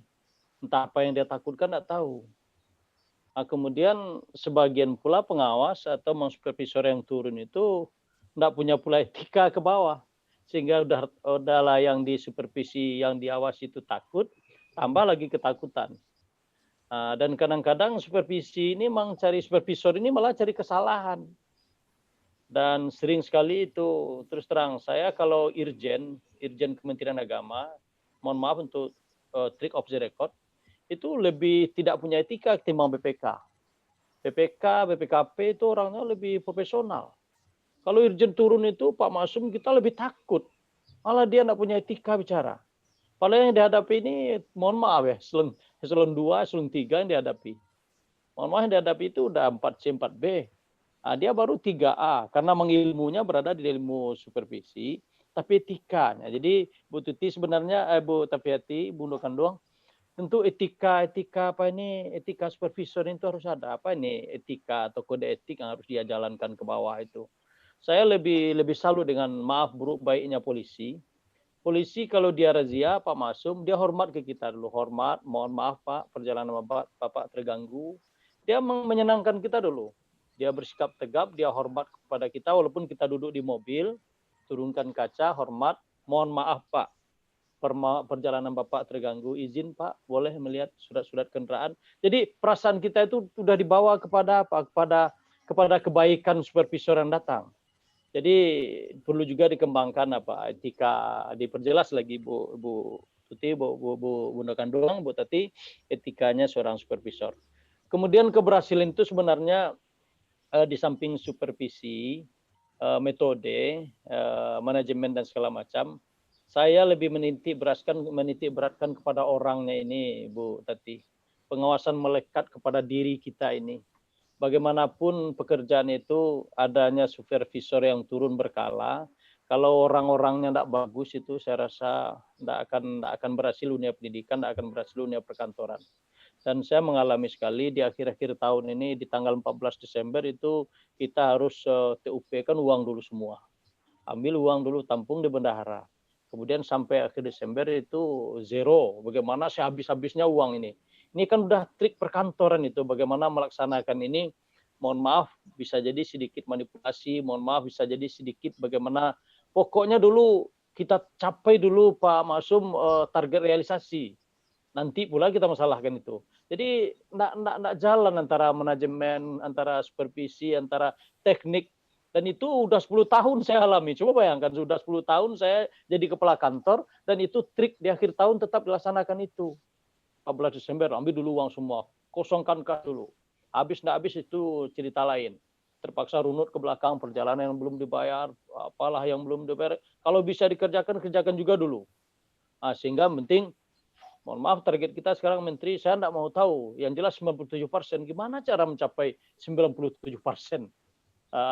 S6: Entah apa yang dia takutkan tidak tahu. Nah, kemudian sebagian pula pengawas atau supervisor yang turun itu tidak punya pula etika ke bawah. Sehingga udahlah yang disupervisi, yang diawasi itu takut, tambah lagi ketakutan. Dan kadang-kadang supervisi ini memang cari supervisor ini malah cari kesalahan. Dan sering sekali itu terus terang saya kalau Irjen Kementerian Agama, mohon maaf untuk trick of the record, itu lebih tidak punya etika ketimbang BPK. BPKP itu orangnya lebih profesional. Kalau Irjen turun itu Pak Masum kita lebih takut. Malah dia tidak punya etika bicara. Padahal yang dihadapi ini, mohon maaf ya, eselon 2, eselon 3 yang dihadapi. Mohon maaf yang dihadapi itu udah 4C, 4B. Nah, dia baru 3A, karena mengilmunya berada di ilmu supervisi, tapi etikanya. Jadi Bu Tuti sebenarnya, Bu Tafiati, Bu Nukandung, tentu etika apa ini, etika supervisor itu harus ada. Apa ini etika atau kode etik yang harus dia jalankan ke bawah itu. Saya lebih salut dengan maaf buruk baiknya polisi. Polisi kalau dia razia Pak Masum, dia hormat ke kita dulu. Hormat, mohon maaf Pak, perjalanan Bapak terganggu. Dia menyenangkan kita dulu. Dia bersikap tegap, dia hormat kepada kita walaupun kita duduk di mobil, turunkan kaca, hormat, mohon maaf Pak. Perjalanan Bapak terganggu, izin Pak, boleh melihat surat-surat kendaraan. Jadi perasaan kita itu sudah dibawa kepada apa? Kepada kebaikan supervisor yang datang. Jadi perlu juga dikembangkan apa etika, diperjelas lagi Bu Tuti, Bu Nukandung, Bu Tati, etikanya seorang supervisor. Kemudian keberhasilan itu sebenarnya di samping supervisi, metode, manajemen dan segala macam, saya lebih menitik beratkan kepada orangnya ini, Bu Tati. Pengawasan melekat kepada diri kita ini. Bagaimanapun pekerjaan itu adanya supervisor yang turun berkala, kalau orang-orangnya tidak bagus itu saya rasa tidak akan berhasil dunia pendidikan, tidak akan berhasil dunia perkantoran. Dan saya mengalami sekali di akhir-akhir tahun ini di tanggal 14 Desember itu kita harus TUP kan uang dulu semua. Ambil uang dulu, tampung di bendahara. Kemudian sampai akhir Desember itu zero. Bagaimana sehabis-habisnya uang ini. Ini kan udah trik perkantoran itu, bagaimana melaksanakan ini. Mohon maaf, bisa jadi sedikit manipulasi, mohon maaf bisa jadi sedikit bagaimana. Pokoknya dulu kita capai dulu Pak Masum target realisasi. Nanti pula kita masalahkan itu. Jadi enggak jalan antara manajemen, antara supervisi, antara teknik. Dan itu udah 10 tahun saya alami. Coba bayangkan, sudah 10 tahun saya jadi kepala kantor, dan itu trik di akhir tahun tetap dilaksanakan itu. 14 Desember, ambil dulu uang semua. Kosongkan kas dulu. Habis nggak habis itu cerita lain. Terpaksa runut ke belakang, perjalanan yang belum dibayar, apalah yang belum dibayar. Kalau bisa dikerjakan, kerjakan juga dulu. Nah, sehingga penting, mohon maaf target kita sekarang Menteri, saya nggak mau tahu. Yang jelas 97%, gimana cara mencapai 97%?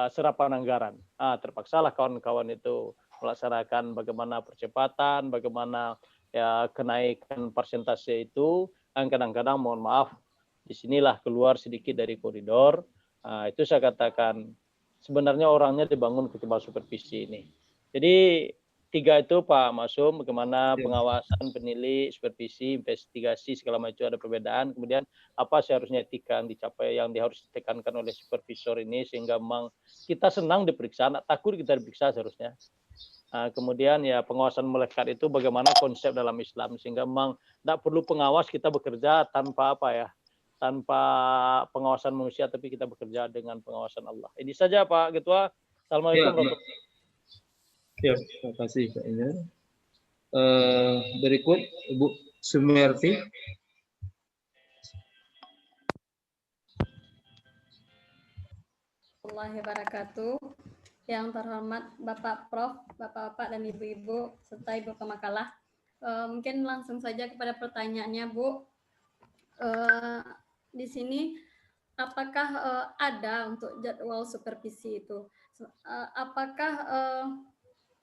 S6: Serapan anggaran. Terpaksalah kawan-kawan itu melaksanakan bagaimana percepatan, bagaimana ya kenaikan persentase itu, dan kadang-kadang mohon maaf, disinilah keluar sedikit dari koridor. Itu saya katakan sebenarnya orangnya dibangun ketimbang supervisi ini. Jadi tiga itu Pak Masum, bagaimana
S2: Ya.
S6: pengawasan, penilai, supervisi, investigasi segala macam ada perbedaan. Kemudian apa seharusnya etika yang dicapai, yang harus ditekankan oleh supervisor ini sehingga memang kita senang diperiksa, anak takut kita diperiksa seharusnya. Nah, kemudian ya pengawasan melekat itu bagaimana konsep dalam Islam sehingga memang tidak perlu pengawas, kita bekerja tanpa apa ya, tanpa pengawasan manusia, tapi kita bekerja dengan pengawasan Allah. Ini saja Pak Ketua. Assalamualaikum warahmatullahi wabarakatuh.
S2: Ya, terima kasih Pak Iner. Berikut Ibu Sumerti.
S7: Warahmatullahi wabarakatuh. Yang terhormat Bapak Prof, Bapak-Bapak dan Ibu-Ibu serta Ibu Pemakalah. Mungkin langsung saja kepada pertanyaannya Bu. Di sini apakah ada untuk jadwal supervisi itu? Apakah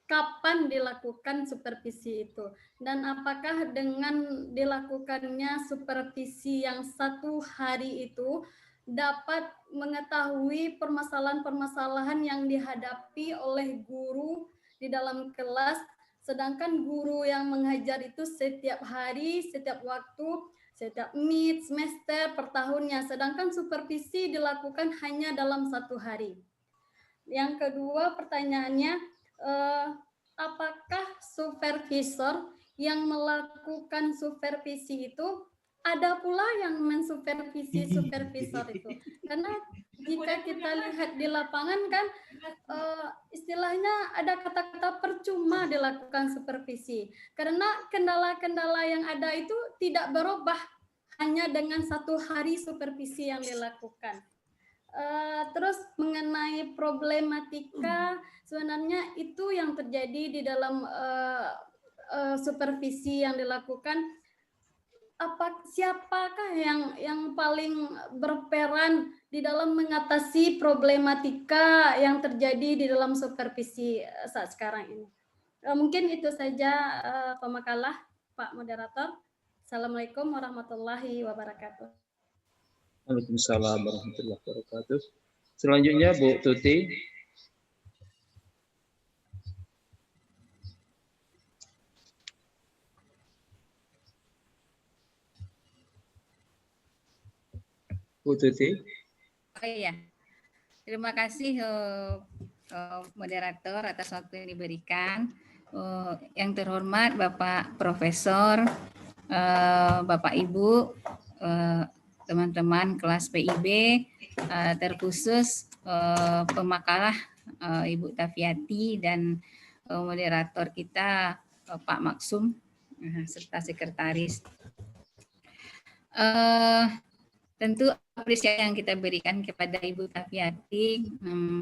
S7: kapan dilakukan supervisi itu? Dan apakah dengan dilakukannya supervisi yang 1 hari itu dapat mengetahui permasalahan-permasalahan yang dihadapi oleh guru di dalam kelas, sedangkan guru yang mengajar itu setiap hari, setiap waktu, setiap mid, semester, per tahunnya, sedangkan supervisi dilakukan hanya dalam 1 hari. Yang kedua pertanyaannya, apakah supervisor yang melakukan supervisi itu ada pula yang mensupervisi supervisor itu? Karena jika kita lihat di lapangan kan istilahnya ada kata-kata percuma dilakukan supervisi. Karena kendala-kendala yang ada itu tidak berubah hanya dengan 1 hari supervisi yang dilakukan. Terus mengenai problematika sebenarnya itu yang terjadi di dalam supervisi yang dilakukan. Siapakah yang paling berperan di dalam mengatasi problematika yang terjadi di dalam supervisi saat sekarang ini? Mungkin itu saja pemakalah Pak Moderator. Assalamualaikum warahmatullahi wabarakatuh.
S2: Waalaikumsalam warahmatullahi wabarakatuh. Selanjutnya Bu Tuti. Bu Tuti.
S8: Oh iya, terima kasih moderator atas waktu yang diberikan. Yang terhormat Bapak Profesor, Bapak Ibu, teman-teman kelas PIB, terkhusus pemakalah Ibu Tafiati dan moderator kita Pak Maksum serta sekretaris. Tentu apresiasi yang kita berikan kepada Ibu Tafiati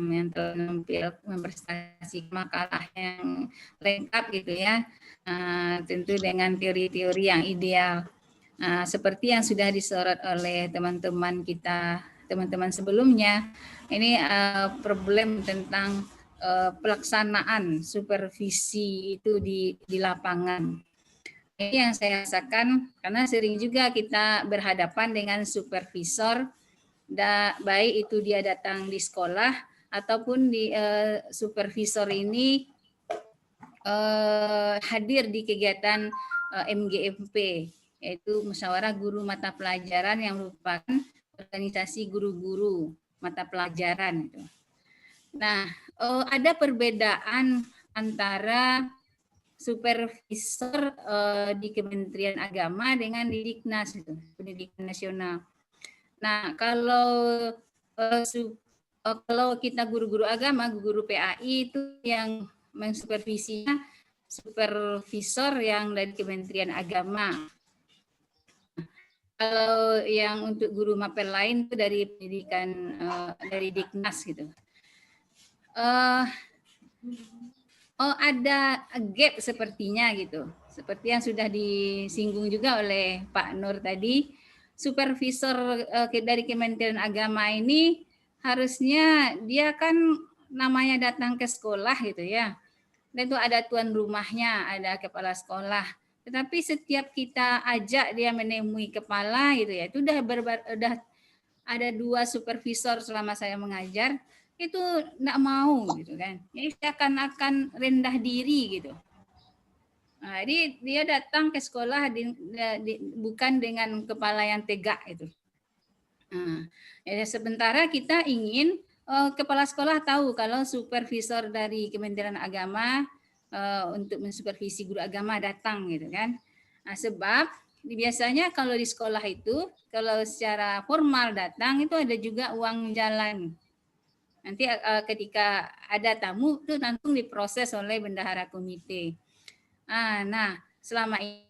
S8: yang telah mempresentasikan makalah yang lengkap gitu ya, tentu dengan teori-teori yang ideal. Seperti yang sudah disorot oleh teman-teman kita, teman-teman sebelumnya, ini problem tentang pelaksanaan supervisi itu di lapangan. Ini yang saya rasakan karena sering juga kita berhadapan dengan supervisor, baik itu dia datang di sekolah ataupun di supervisor ini hadir di kegiatan MGMP, yaitu Musyawarah Guru Mata Pelajaran yang merupakan organisasi guru-guru mata pelajaran. Nah, ada perbedaan antara supervisor di Kementerian Agama dengan di Diknas itu, Pendidikan Nasional. Nah, kalau kita guru-guru agama, guru PAI itu yang mensupervisinya supervisor yang dari Kementerian Agama. Kalau yang untuk guru mapel lain itu dari pendidikan dari Diknas gitu. Ada gap sepertinya gitu. Seperti yang sudah disinggung juga oleh Pak Nur tadi, supervisor dari Kementerian Agama ini harusnya dia kan namanya datang ke sekolah gitu ya. Dan itu ada tuan rumahnya, ada kepala sekolah. Tetapi setiap kita ajak dia menemui kepala gitu ya, itu udah ada 2 supervisor selama saya mengajar, itu enggak mau gitu kan. Jadi seakan-akan rendah diri gitu. Nah, jadi dia datang ke sekolah bukan dengan kepala yang tegak itu. Nah, ya sementara kita ingin kepala sekolah tahu kalau supervisor dari Kementerian Agama untuk mensupervisi guru agama datang gitu kan. Nah, sebab biasanya kalau di sekolah itu kalau secara formal datang itu ada juga uang jalan. Nanti ketika ada tamu itu langsung diproses oleh bendahara komite. Nah, selama ini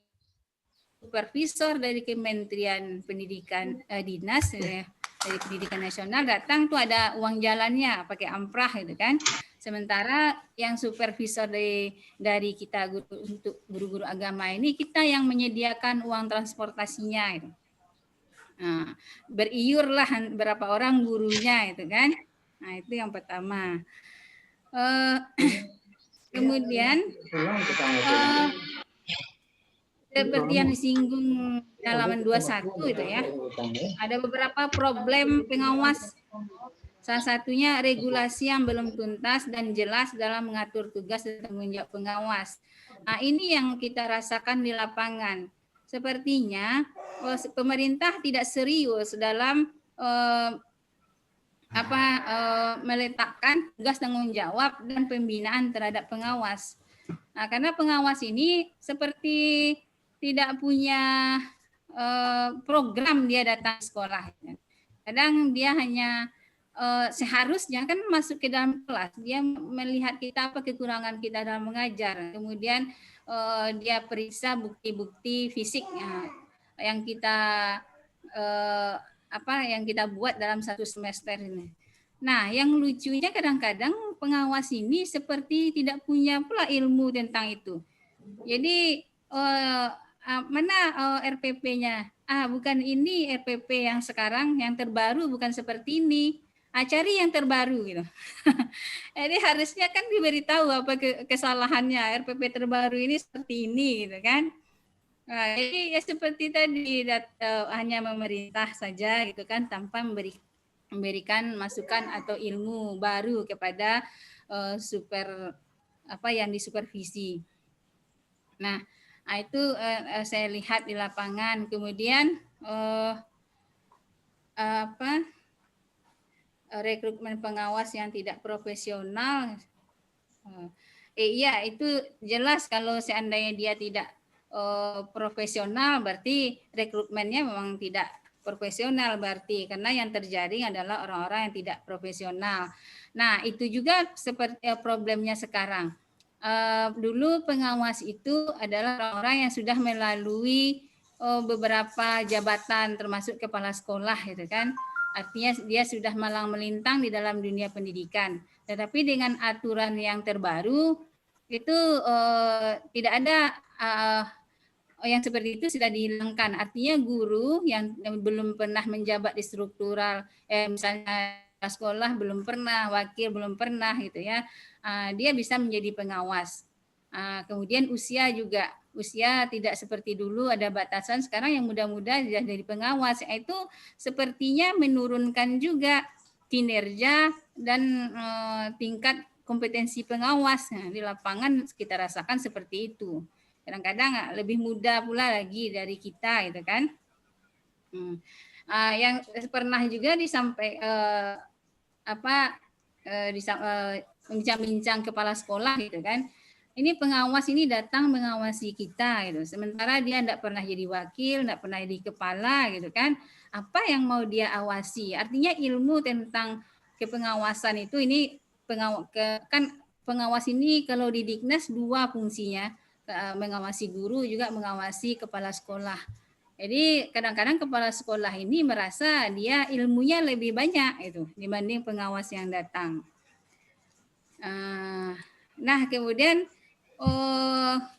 S8: supervisor dari Kementerian Pendidikan dinas dari Pendidikan Nasional datang tuh ada uang jalannya pakai amprah gitu kan. Sementara yang supervisor dari kita untuk guru-guru agama ini kita yang menyediakan uang transportasinya gitu. Nah, beriurlah berapa orang gurunya itu kan. Nah, itu yang pertama. Kemudian seperti yang disinggung halaman 21 itu ya, ada beberapa problem pengawas. Salah satunya regulasi yang belum tuntas dan jelas dalam mengatur tugas dan tanggung jawab pengawas. Nah, ini yang kita rasakan di lapangan. Sepertinya pemerintah tidak serius dalam meletakkan tugas tanggung jawab dan pembinaan terhadap pengawas. Nah, karena pengawas ini seperti tidak punya program dia datang sekolah. Kadang dia hanya seharusnya kan masuk ke dalam kelas, dia melihat kita apa kekurangan kita dalam mengajar. Kemudian dia periksa bukti-bukti fisiknya yang kita yang kita buat dalam satu semester ini. Nah, yang lucunya kadang-kadang pengawas ini seperti tidak punya pula ilmu tentang itu. Jadi mana RPP-nya? Bukan ini RPP yang sekarang, yang terbaru bukan seperti ini. Cari yang terbaru gitu. Jadi harusnya kan diberitahu apa kesalahannya. RPP terbaru ini seperti ini gitu kan. Nah, jadi ya seperti tadi hanya memerintah saja gitu kan tanpa memberikan masukan atau ilmu baru kepada yang disupervisi. Nah, itu saya lihat di lapangan. Kemudian rekrutmen pengawas yang tidak profesional. Iya, itu jelas kalau seandainya dia tidak profesional berarti rekrutmennya memang tidak profesional berarti, karena yang terjaring adalah orang-orang yang tidak profesional. Nah, itu juga seperti problemnya sekarang. Dulu pengawas itu adalah orang-orang yang sudah melalui beberapa jabatan termasuk kepala sekolah gitu kan. Artinya dia sudah malang melintang di dalam dunia pendidikan. Tetapi dengan aturan yang terbaru itu tidak ada yang seperti itu sudah dihilangkan. Artinya guru yang belum pernah menjabat di struktural, misalnya sekolah belum pernah, wakil belum pernah gitu ya, dia bisa menjadi pengawas. Kemudian usia juga, usia tidak seperti dulu ada batasan, sekarang yang muda-muda sudah jadi pengawas. Itu sepertinya menurunkan juga kinerja dan tingkat kompetensi pengawas. Nah, di lapangan kita rasakan seperti itu. Kadang-kadang lebih muda pula lagi dari kita gitu kan. Yang pernah juga bincang-bincang kepala sekolah gitu kan. Ini pengawas ini datang mengawasi kita gitu. Sementara dia tidak pernah jadi wakil, tidak pernah jadi kepala gitu kan. Apa yang mau dia awasi? Artinya ilmu tentang kepengawasan itu ini kan pengawas ini kalau di Diknas dua fungsinya, mengawasi guru juga mengawasi kepala sekolah. Jadi kadang-kadang kepala sekolah ini merasa dia ilmunya lebih banyak itu dibanding pengawas yang datang. Nah, kemudian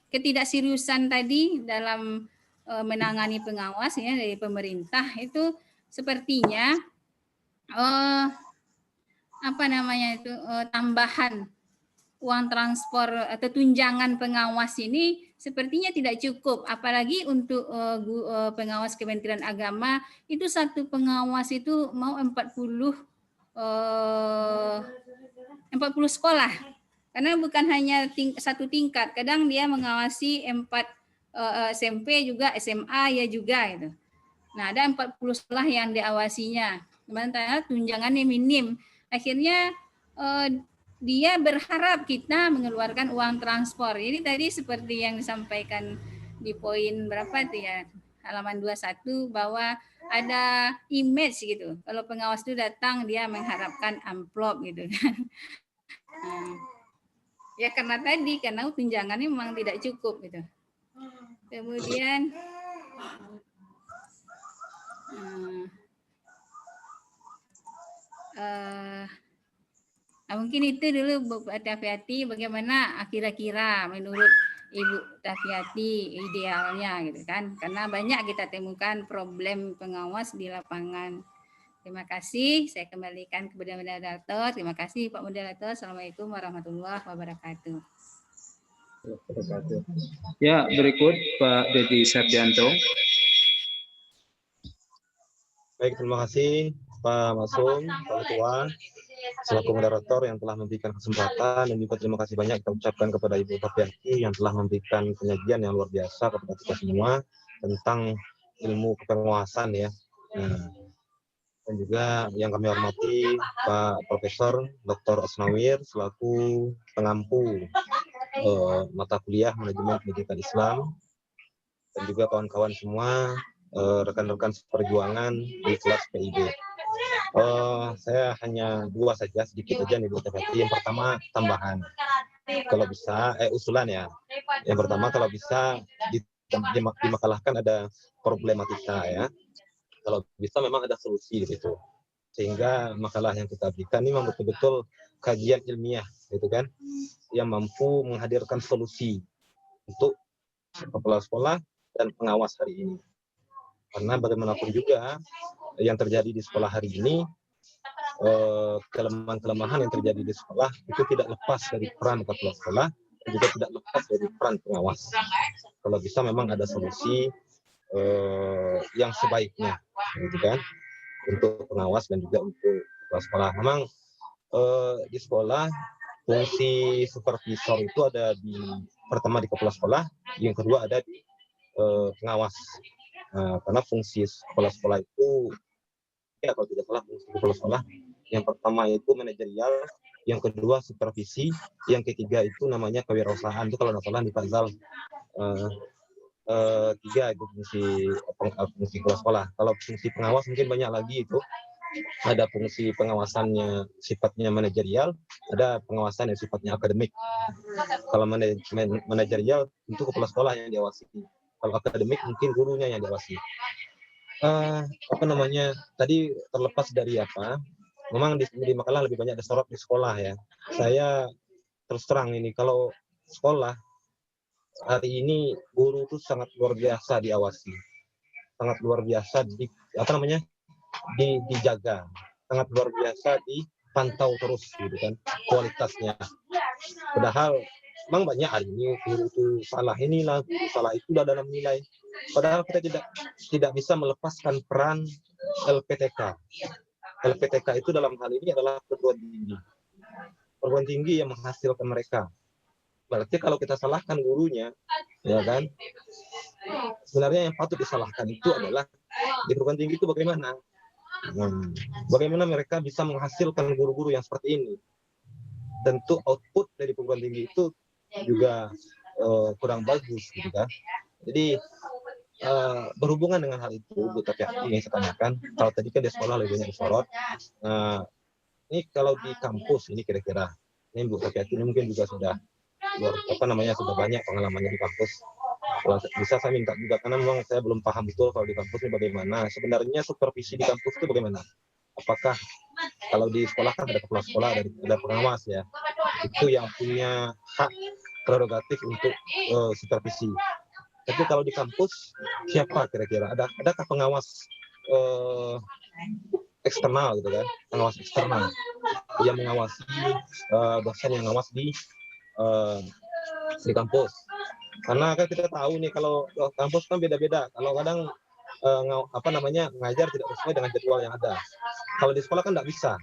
S8: ketidakseriusan tadi dalam menangani pengawas ya dari pemerintah itu sepertinya tambahan uang transport atau tunjangan pengawas ini sepertinya tidak cukup, apalagi untuk pengawas Kementerian Agama itu satu pengawas itu mau 40 sekolah. Karena bukan hanya satu tingkat, kadang dia mengawasi 4 SMP juga, SMA ya juga gitu. Nah, ada 40 sekolah yang diawasinya. Sementara tunjangannya minim. Akhirnya dia berharap kita mengeluarkan uang transport. Jadi tadi seperti yang disampaikan di poin berapa itu ya, halaman 21, bahwa ada image gitu. Kalau pengawas itu datang dia mengharapkan amplop gitu kan. Ya karena tunjangannya memang tidak cukup gitu. Kemudian mungkin itu dulu Bu Tafiati, bagaimana kira-kira menurut Ibu Tafiati idealnya gitu kan, karena banyak kita temukan problem pengawas di lapangan. Terima kasih, saya kembalikan kepada moderator. Terima kasih Pak Moderator. Assalamualaikum warahmatullahi wabarakatuh.
S2: Ya, berikut Pak Dedi Sardianto.
S9: Baik, terima kasih Pak Masum, Pak Ketua, selaku moderator yang telah memberikan kesempatan, dan juga terima kasih banyak kita ucapkan kepada Ibu Tafiati yang telah memberikan penyajian yang luar biasa kepada kita semua tentang ilmu kepengawasan ya. Dan juga yang kami hormati Pak Profesor Dr. Asnawir selaku pengampu mata kuliah Manajemen Pendidikan Islam, dan juga kawan-kawan semua rekan-rekan seperjuangan di kelas PIB. Saya hanya dua saja, sedikit saja nih Bu Tafiati. Yang pertama tambahan, kalau bisa usulan ya. Yang pertama kalau bisa dimakalahkan ada problematika ya. Kalau bisa memang ada solusi gitu, sehingga makalah yang kita berikan ini memang betul-betul kajian ilmiah gitu kan, yang mampu menghadirkan solusi untuk kepala sekolah dan pengawas hari ini. Karena bagaimanapun juga yang terjadi di sekolah hari ini, kelemahan-kelemahan yang terjadi di sekolah itu tidak lepas dari peran kepala sekolah, dan juga tidak lepas dari peran pengawas. Kalau bisa memang ada solusi yang sebaiknya gitu kan, untuk pengawas dan juga untuk kepala sekolah. Memang di sekolah fungsi supervisor itu ada pertama di kepala sekolah, yang kedua ada di pengawas. Karena fungsi kepala sekolah itu ya, kalau tidak salah fungsi kepala sekolah yang pertama itu manajerial, yang kedua supervisi, yang ketiga itu namanya kewirausahaan. Itu kalau tidak salah di Fazal 3 itu fungsi kepala sekolah. Kalau fungsi pengawas mungkin banyak lagi itu. Ada fungsi pengawasannya sifatnya manajerial, ada pengawasan yang sifatnya akademik. Kalau manajerial tentu kepala sekolah yang diawasi. Kalau akademik mungkin gurunya yang diawasi. Tadi terlepas dari memang di makalah lebih banyak disorot di sekolah ya. Saya terus terang ini, kalau sekolah hari ini guru itu sangat luar biasa diawasi, sangat luar biasa dijaga, sangat luar biasa dipantau terus gitu kan kualitasnya. Padahal memang banyak hari ini guru itu salah inilah, guru salah itu dalam nilai. Padahal kita tidak bisa melepaskan peran LPTK. LPTK itu dalam hal ini adalah perguruan tinggi yang menghasilkan mereka. Berarti kalau kita salahkan gurunya, ya kan? Sebenarnya yang patut disalahkan itu adalah di perguruan tinggi itu bagaimana? Bagaimana mereka bisa menghasilkan guru-guru yang seperti ini? Tentu output dari perguruan tinggi itu juga kurang bagus, gitu kan? Jadi berhubungan dengan hal itu, Bu Tafiati yang saya tanyakan. Kalau tadi kan di sekolah lebih banyak disorot. Ini kalau di kampus ini kira-kira, ini Bu Tafiati ini mungkin juga sudah sudah banyak pengalamannya di kampus. Kalau bisa saya minta juga, karena memang saya belum paham betul kalau di kampus ini bagaimana. Sebenarnya supervisi di kampus itu bagaimana? Apakah kalau di sekolah kan ada kepala sekolah, ada pengawas ya, itu yang punya hak prerogatif untuk supervisi. Tapi kalau di kampus siapa kira-kira? Adakah pengawas eksternal gitu kan? Pengawas eksternal yang mengawasi dosen yang ngawas di kampus. Karena kan kita tahu nih kalau kampus kan beda-beda. Kalau kadang ngajar tidak sesuai dengan jadwal yang ada. Kalau di sekolah kan tidak bisa.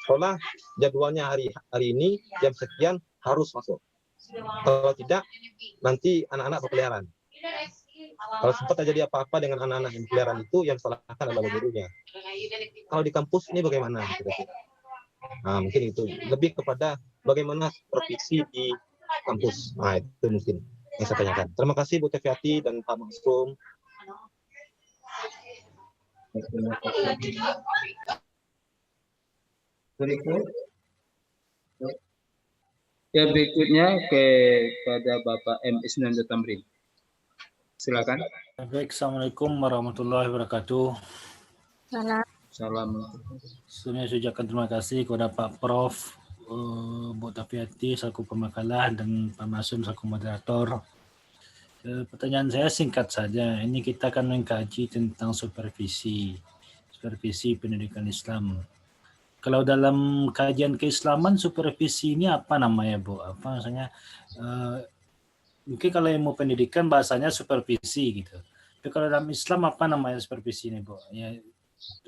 S9: Sekolah jadwalnya hari ini jam sekian, harus masuk. Kalau tidak, nanti anak-anak berkeliaran. Kalau sempat terjadi apa-apa dengan anak-anak yang berkeliaran itu, yang disalahkan adalah gurunya. Kalau di kampus ini bagaimana? Nah, mungkin itu lebih kepada bagaimana supervisi di kampus. Nah, itu mungkin yang saya tanyakan. Terima kasih Bu Teviati dan Pak Masum.
S2: Ya, berikutnya kepada Bapak M. Isnanda Tamrin. Silakan.
S5: Baik, Assalamualaikum warahmatullahi wabarakatuh.
S2: Salam.
S5: Sebelumnya saya ucapkan terima kasih kepada Pak Prof, Bu Tafiati selaku pemakalah dan Pak Masum selaku moderator. Pertanyaan saya singkat saja. Ini kita akan mengkaji tentang supervisi pendidikan Islam. Kalau dalam kajian keislaman, supervisi ini apa namanya, Bu? Apa misalnya? Mungkin kalau ilmu pendidikan bahasanya supervisi gitu. Tapi kalau dalam Islam apa namanya supervisi ini, Bu? Ya,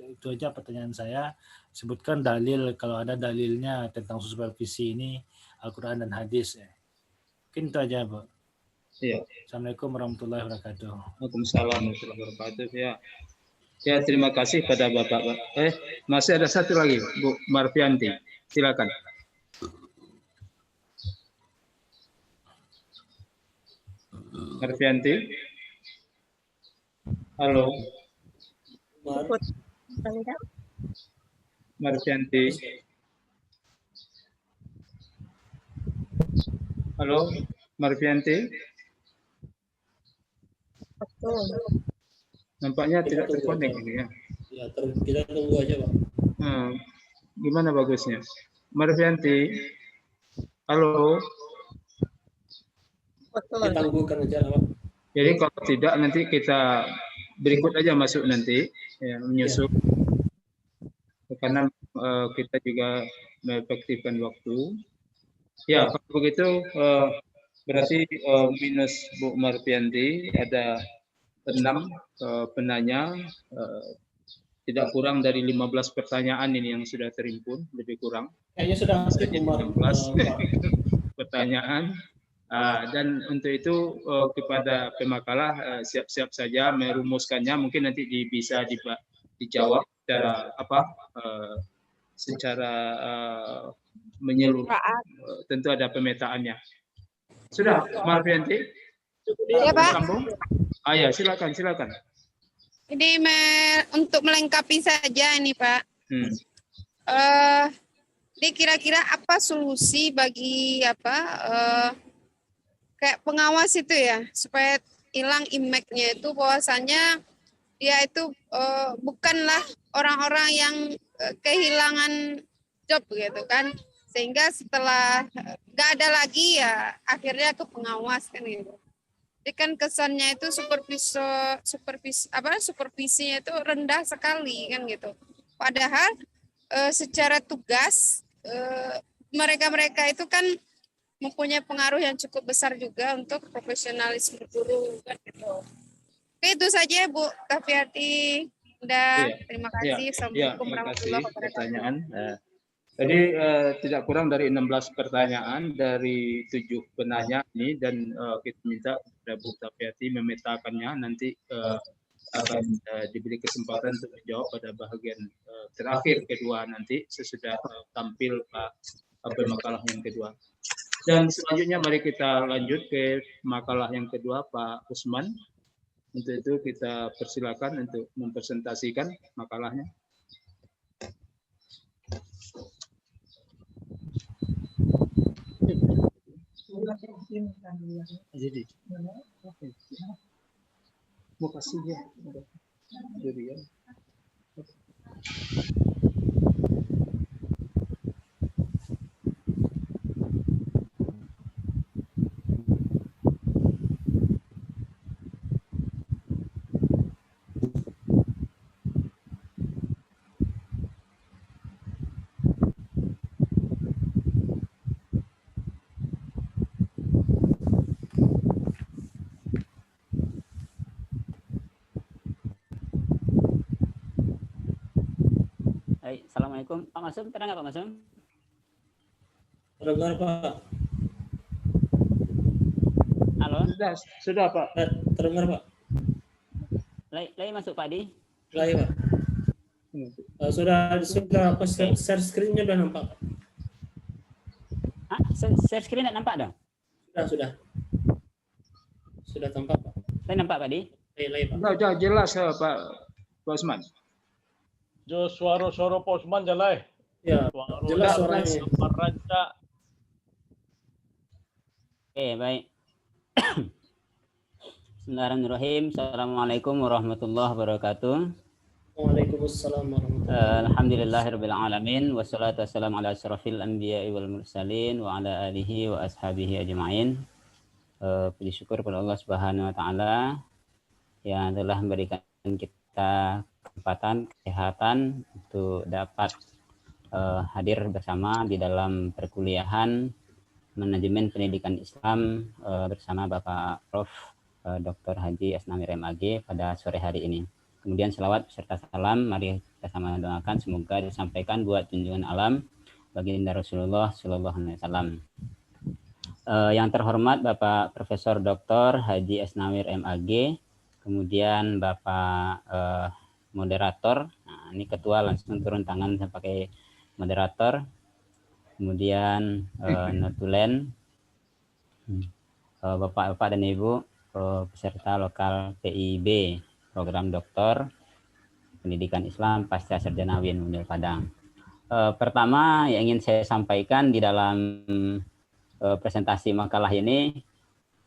S5: itu aja pertanyaan saya. Sebutkan dalil kalau ada dalilnya tentang supervisi ini Al-Quran dan hadis. Mungkin itu aja, Bu.
S2: Iya.
S5: Assalamualaikum warahmatullahi wabarakatuh.
S2: Waalaikumsalam warahmatullahi wabarakatuh. Ya, terima kasih pada Bapak. Masih ada satu lagi, Bu Marfianti. Silakan. Marfianti. Halo. Marfianti. Halo, Marfianti. Nampaknya tidak terkonek ini ya.
S10: Ya, kita tunggu aja, Pak.
S2: Gimana bagusnya? Marfianti. Halo.
S10: Kita tangguhkan aja, Pak.
S2: Jadi kalau tidak nanti kita berikut aja masuk nanti ya, menyusul. Ya. Karena kita juga mengefektifkan waktu. Ya, kalau begitu berarti minus Bu Marfianti ada 6 penanya, tidak kurang dari 15 pertanyaan ini yang sudah terimpun, lebih kurang.
S10: Kayaknya sudah
S2: 15 pertanyaan. Dan untuk itu kepada pemakalah siap-siap saja merumuskannya, mungkin nanti bisa dijawab secara menyeluruh. Tentu ada pemetaannya. Sudah, Marfianti?
S3: Ya, Pak.
S2: Sambung? Ya, silakan.
S3: Ini untuk melengkapi saja ini, Pak. Ini kira-kira apa solusi bagi kayak pengawas itu ya, supaya hilang impact-nya itu bahwasannya dia itu bukanlah orang-orang yang kehilangan job gitu kan, sehingga setelah nggak ada lagi ya akhirnya ke pengawas kan gitu. Jadi kan kesannya itu supervisinya itu rendah sekali kan gitu. Padahal secara tugas mereka itu kan mempunyai pengaruh yang cukup besar juga untuk profesionalisme guru kan gitu. Oke, itu saja Bu Tafiati. Terima kasih. Assalamualaikum warahmatullahi wabarakatuh.
S2: Pertanyaan. Tadi tidak kurang dari 16 pertanyaan dari 7 penanya ini, dan kita minta kepada Bu Tafiati memetakannya, nanti akan diberi kesempatan untuk menjawab pada bagian terakhir kedua nanti sesudah tampil Pak makalah yang kedua. Dan selanjutnya mari kita lanjut ke makalah yang kedua, Pak Usman. Untuk itu kita persilakan untuk mempresentasikan makalahnya. Jadi, mau kasih ya. Jadi ya.
S11: Assalamualaikum Pak Masum, terang nggak Pak Masum?
S10: Terdengar Pak.
S11: Halo.
S2: Sudah Pak.
S10: Terdengar Pak.
S11: Lagi masuk Pak Di?
S10: Lagi Pak. Sudah apa share screen-nya udah nampak Pak?
S11: Share screen nampak dong?
S10: Sudah tampak Pak.
S11: Saya nampak Pak Di?
S10: Lagi Pak.
S2: Sudah jelas Pak Osman.
S6: Suara Posman jalai.
S10: Ya, jelas suaranya.
S11: Oke, baik. Bismillahirrahmanirrahim. Assalamualaikum warahmatullahi wabarakatuh.
S10: Waalaikumsalam warahmatullahi wabarakatuh.
S11: Alhamdulillahirabbil alamin wassalatu wassalamu ala asyrafil anbiya'i wal mursalin wa ala alihi wa ashabihi ajmain. Puji syukur kepada Allah Subhanahu wa taala yang telah memberikan kita kesempatan, kesehatan untuk dapat hadir bersama di dalam perkuliahan Manajemen Pendidikan Islam bersama Bapak Prof. Dr. Haji Asnamir MAG pada sore hari ini. Kemudian selawat serta salam mari kita sama doakan semoga disampaikan buat junjungan alam baginda Rasulullah Shallallahu Alaihi Wasallam. Yang terhormat Bapak Profesor Dr. Haji Asnamir MAG, kemudian Bapak moderator, nah, ini ketua langsung turun tangan pakai moderator, kemudian notulen, Bapak-bapak dan Ibu peserta lokal PIB program doktor pendidikan Islam pasca sarjana UIN Unil Padang. Pertama yang ingin saya sampaikan di dalam presentasi makalah ini,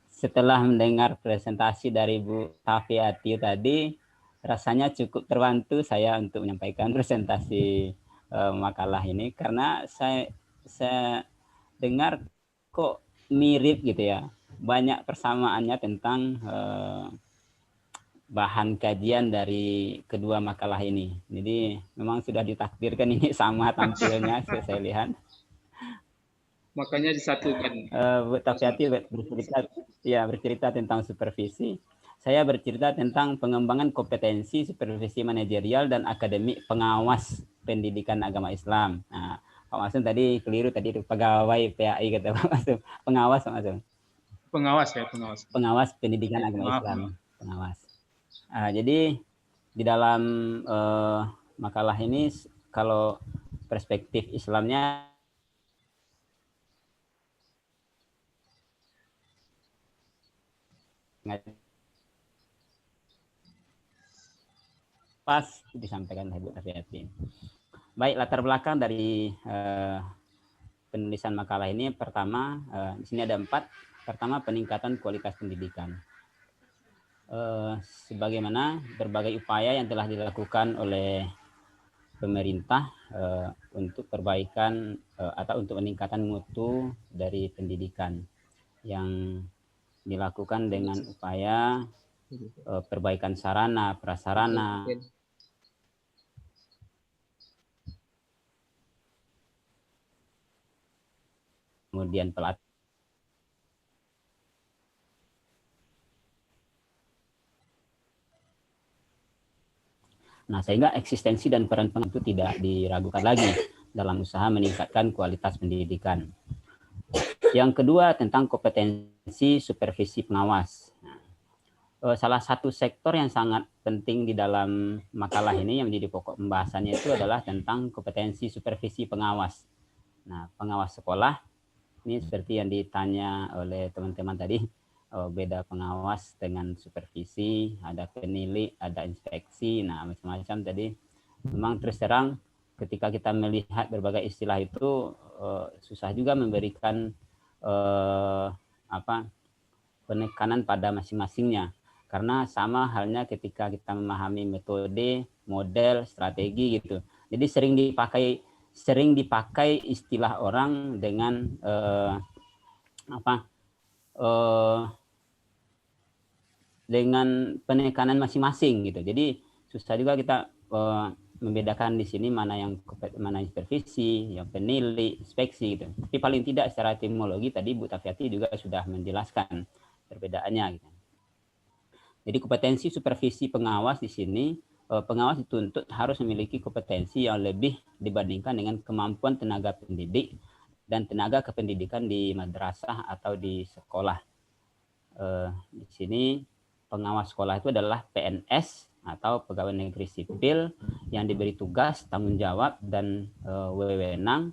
S11: setelah mendengar presentasi dari Bu Tafiati tadi, rasanya cukup terbantu saya untuk menyampaikan presentasi makalah ini karena saya dengar kok mirip gitu ya, banyak persamaannya tentang bahan kajian dari kedua makalah ini. Jadi memang sudah ditakdirkan ini sama tampilnya saya lihat.
S2: Makanya disatukan.
S11: Bu Tafiati bercerita tentang supervisi. Saya bercerita tentang pengembangan kompetensi supervisi manajerial dan akademik pengawas pendidikan agama Islam. Nah, Pak Masum tadi keliru tadi pegawai PAI kata Pak Masum. Pengawas Pak Masum.
S2: Pengawas ya, pengawas.
S11: Pengawas pendidikan agama Islam. Pengawas. Jadi di dalam makalah ini kalau perspektif Islamnya pas disampaikan oleh Bu Tafiati. Baik, latar belakang dari penulisan makalah ini pertama, di sini ada 4. Pertama, peningkatan kualitas pendidikan. Sebagaimana berbagai upaya yang telah dilakukan oleh pemerintah untuk perbaikan atau untuk meningkatkan mutu dari pendidikan yang dilakukan dengan upaya perbaikan sarana, prasarana, kemudian pelatihan. Nah, sehingga eksistensi dan peran pengawas itu tidak diragukan lagi dalam usaha meningkatkan kualitas pendidikan. Yang kedua tentang kompetensi supervisi pengawas. Salah satu sektor yang sangat penting di dalam makalah ini yang menjadi pokok pembahasannya itu adalah tentang kompetensi supervisi pengawas. Nah, pengawas sekolah ini seperti yang ditanya oleh teman-teman tadi, beda pengawas dengan supervisi, ada penilik, ada inspeksi, nah macam-macam tadi. Memang terus terang ketika kita melihat berbagai istilah itu susah juga memberikan penekanan pada masing-masingnya, karena sama halnya ketika kita memahami metode, model, strategi gitu. Jadi sering dipakai istilah orang dengan dengan penekanan masing-masing gitu. Jadi susah juga kita membedakan di sini mana yang supervisi, yang penilik, inspeksi gitu. Tapi paling tidak secara etimologi tadi Bu Tafiati juga sudah menjelaskan perbedaannya gitu. Jadi kompetensi supervisi pengawas di sini, pengawas dituntut harus memiliki kompetensi yang lebih dibandingkan dengan kemampuan tenaga pendidik dan tenaga kependidikan di madrasah atau di sekolah. Di sini pengawas sekolah itu adalah PNS atau pegawai negeri sipil yang diberi tugas, tanggung jawab, dan wewenang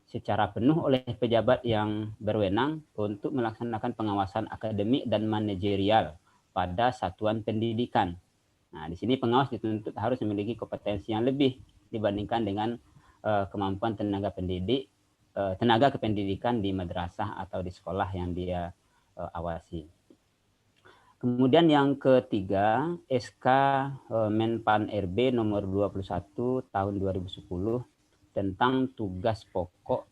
S11: secara penuh oleh pejabat yang berwenang untuk melaksanakan pengawasan akademik dan manajerial pada satuan pendidikan. Nah, di sini pengawas dituntut harus memiliki kompetensi yang lebih dibandingkan dengan kemampuan tenaga kependidikan di madrasah atau di sekolah yang dia awasi. Kemudian yang ketiga, SK Menpan RB nomor 21 tahun 2010 tentang tugas pokok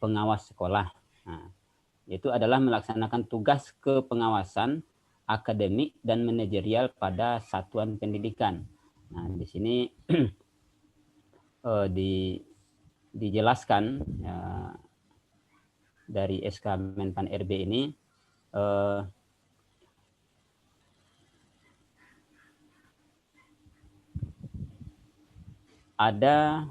S11: pengawas sekolah. Nah, itu adalah melaksanakan tugas kepengawasan akademik dan manajerial pada satuan pendidikan. Nah, di sini dijelaskan dari SK Menpan RB ini ada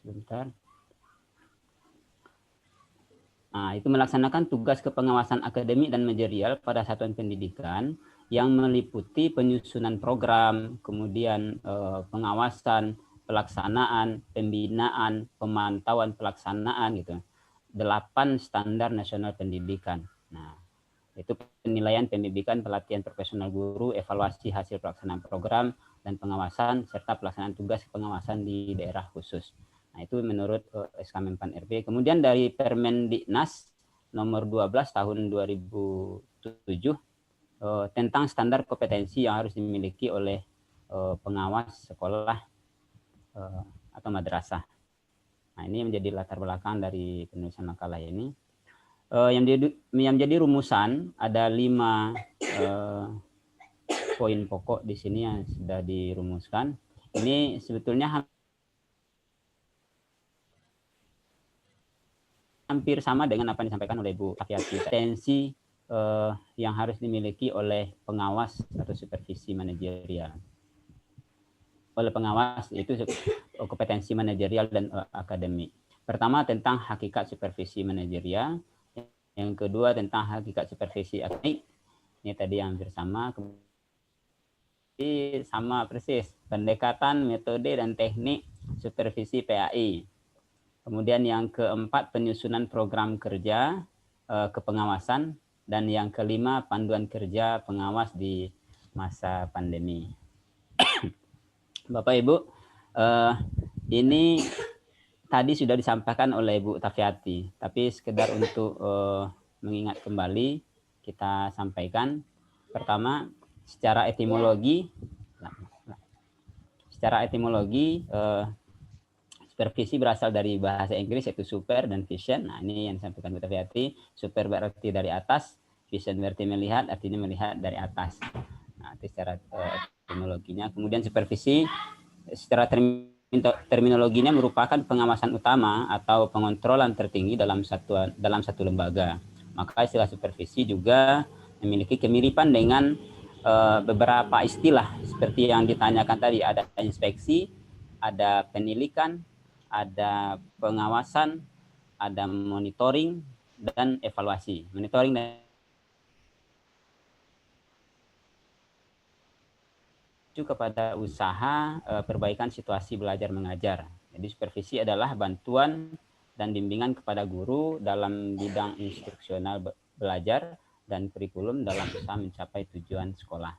S11: sebentar. Nah, itu melaksanakan tugas kepengawasan akademik dan manajerial pada satuan pendidikan yang meliputi penyusunan program, kemudian pengawasan, pelaksanaan, pembinaan, pemantauan pelaksanaan gitu. 8 standar nasional pendidikan. Nah, itu penilaian pendidikan, pelatihan profesional guru, evaluasi hasil pelaksanaan program, dan pengawasan, serta pelaksanaan tugas pengawasan di daerah khusus. Nah, itu menurut SK Menpan RB. Kemudian dari Permendiknas nomor 12 tahun 2007 tentang standar kompetensi yang harus dimiliki oleh pengawas sekolah atau madrasah. Nah, ini menjadi latar belakang dari penulisan makalah ini. Yang menjadi rumusan ada 5 poin pokok di sini yang sudah dirumuskan. Ini sebetulnya hampir sama dengan apa yang disampaikan oleh Bu Afiati. Kompetensi yang harus dimiliki oleh pengawas atau supervisi manajerial. Oleh pengawas itu kompetensi manajerial dan akademik. Pertama tentang hakikat supervisi manajerial. Yang kedua tentang hakikat supervisi akademik. Ini tadi yang hampir sama. Sama persis. Pendekatan, metode, dan teknik supervisi PAI. Kemudian yang keempat penyusunan program kerja kepengawasan. Dan yang kelima panduan kerja pengawas di masa pandemi. Bapak Ibu, ini tadi sudah disampaikan oleh Bu Tafiati, tapi sekedar untuk mengingat kembali kita sampaikan. Pertama, secara etimologi supervisi berasal dari bahasa Inggris yaitu super dan vision. Nah, ini yang disampaikan Bu Tafiati. Super berarti dari atas, vision berarti melihat, artinya melihat dari atas. Nah, itu secara etimologinya. Kemudian supervisi secara terminologinya merupakan pengawasan utama atau pengontrolan tertinggi dalam satu lembaga. Maka istilah supervisi juga memiliki kemiripan dengan beberapa istilah seperti yang ditanyakan tadi. Ada inspeksi, ada penilikan, ada pengawasan, ada monitoring, dan evaluasi. Monitoring dan kepada usaha perbaikan situasi belajar mengajar. Jadi supervisi adalah bantuan dan bimbingan kepada guru dalam bidang instruksional belajar dan kurikulum dalam usaha mencapai tujuan sekolah.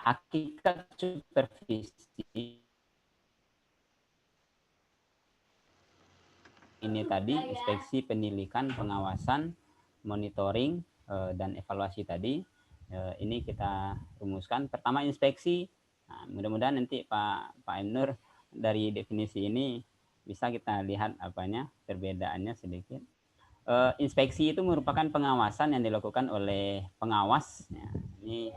S11: Hakikat supervisi ini tadi inspeksi, penilikan, pengawasan, monitoring, dan evaluasi tadi. Ini kita rumuskan. Pertama inspeksi. Nah, mudah-mudahan nanti Pak M. Nur dari definisi ini bisa kita lihat perbedaannya sedikit. Inspeksi itu merupakan pengawasan yang dilakukan oleh pengawas ini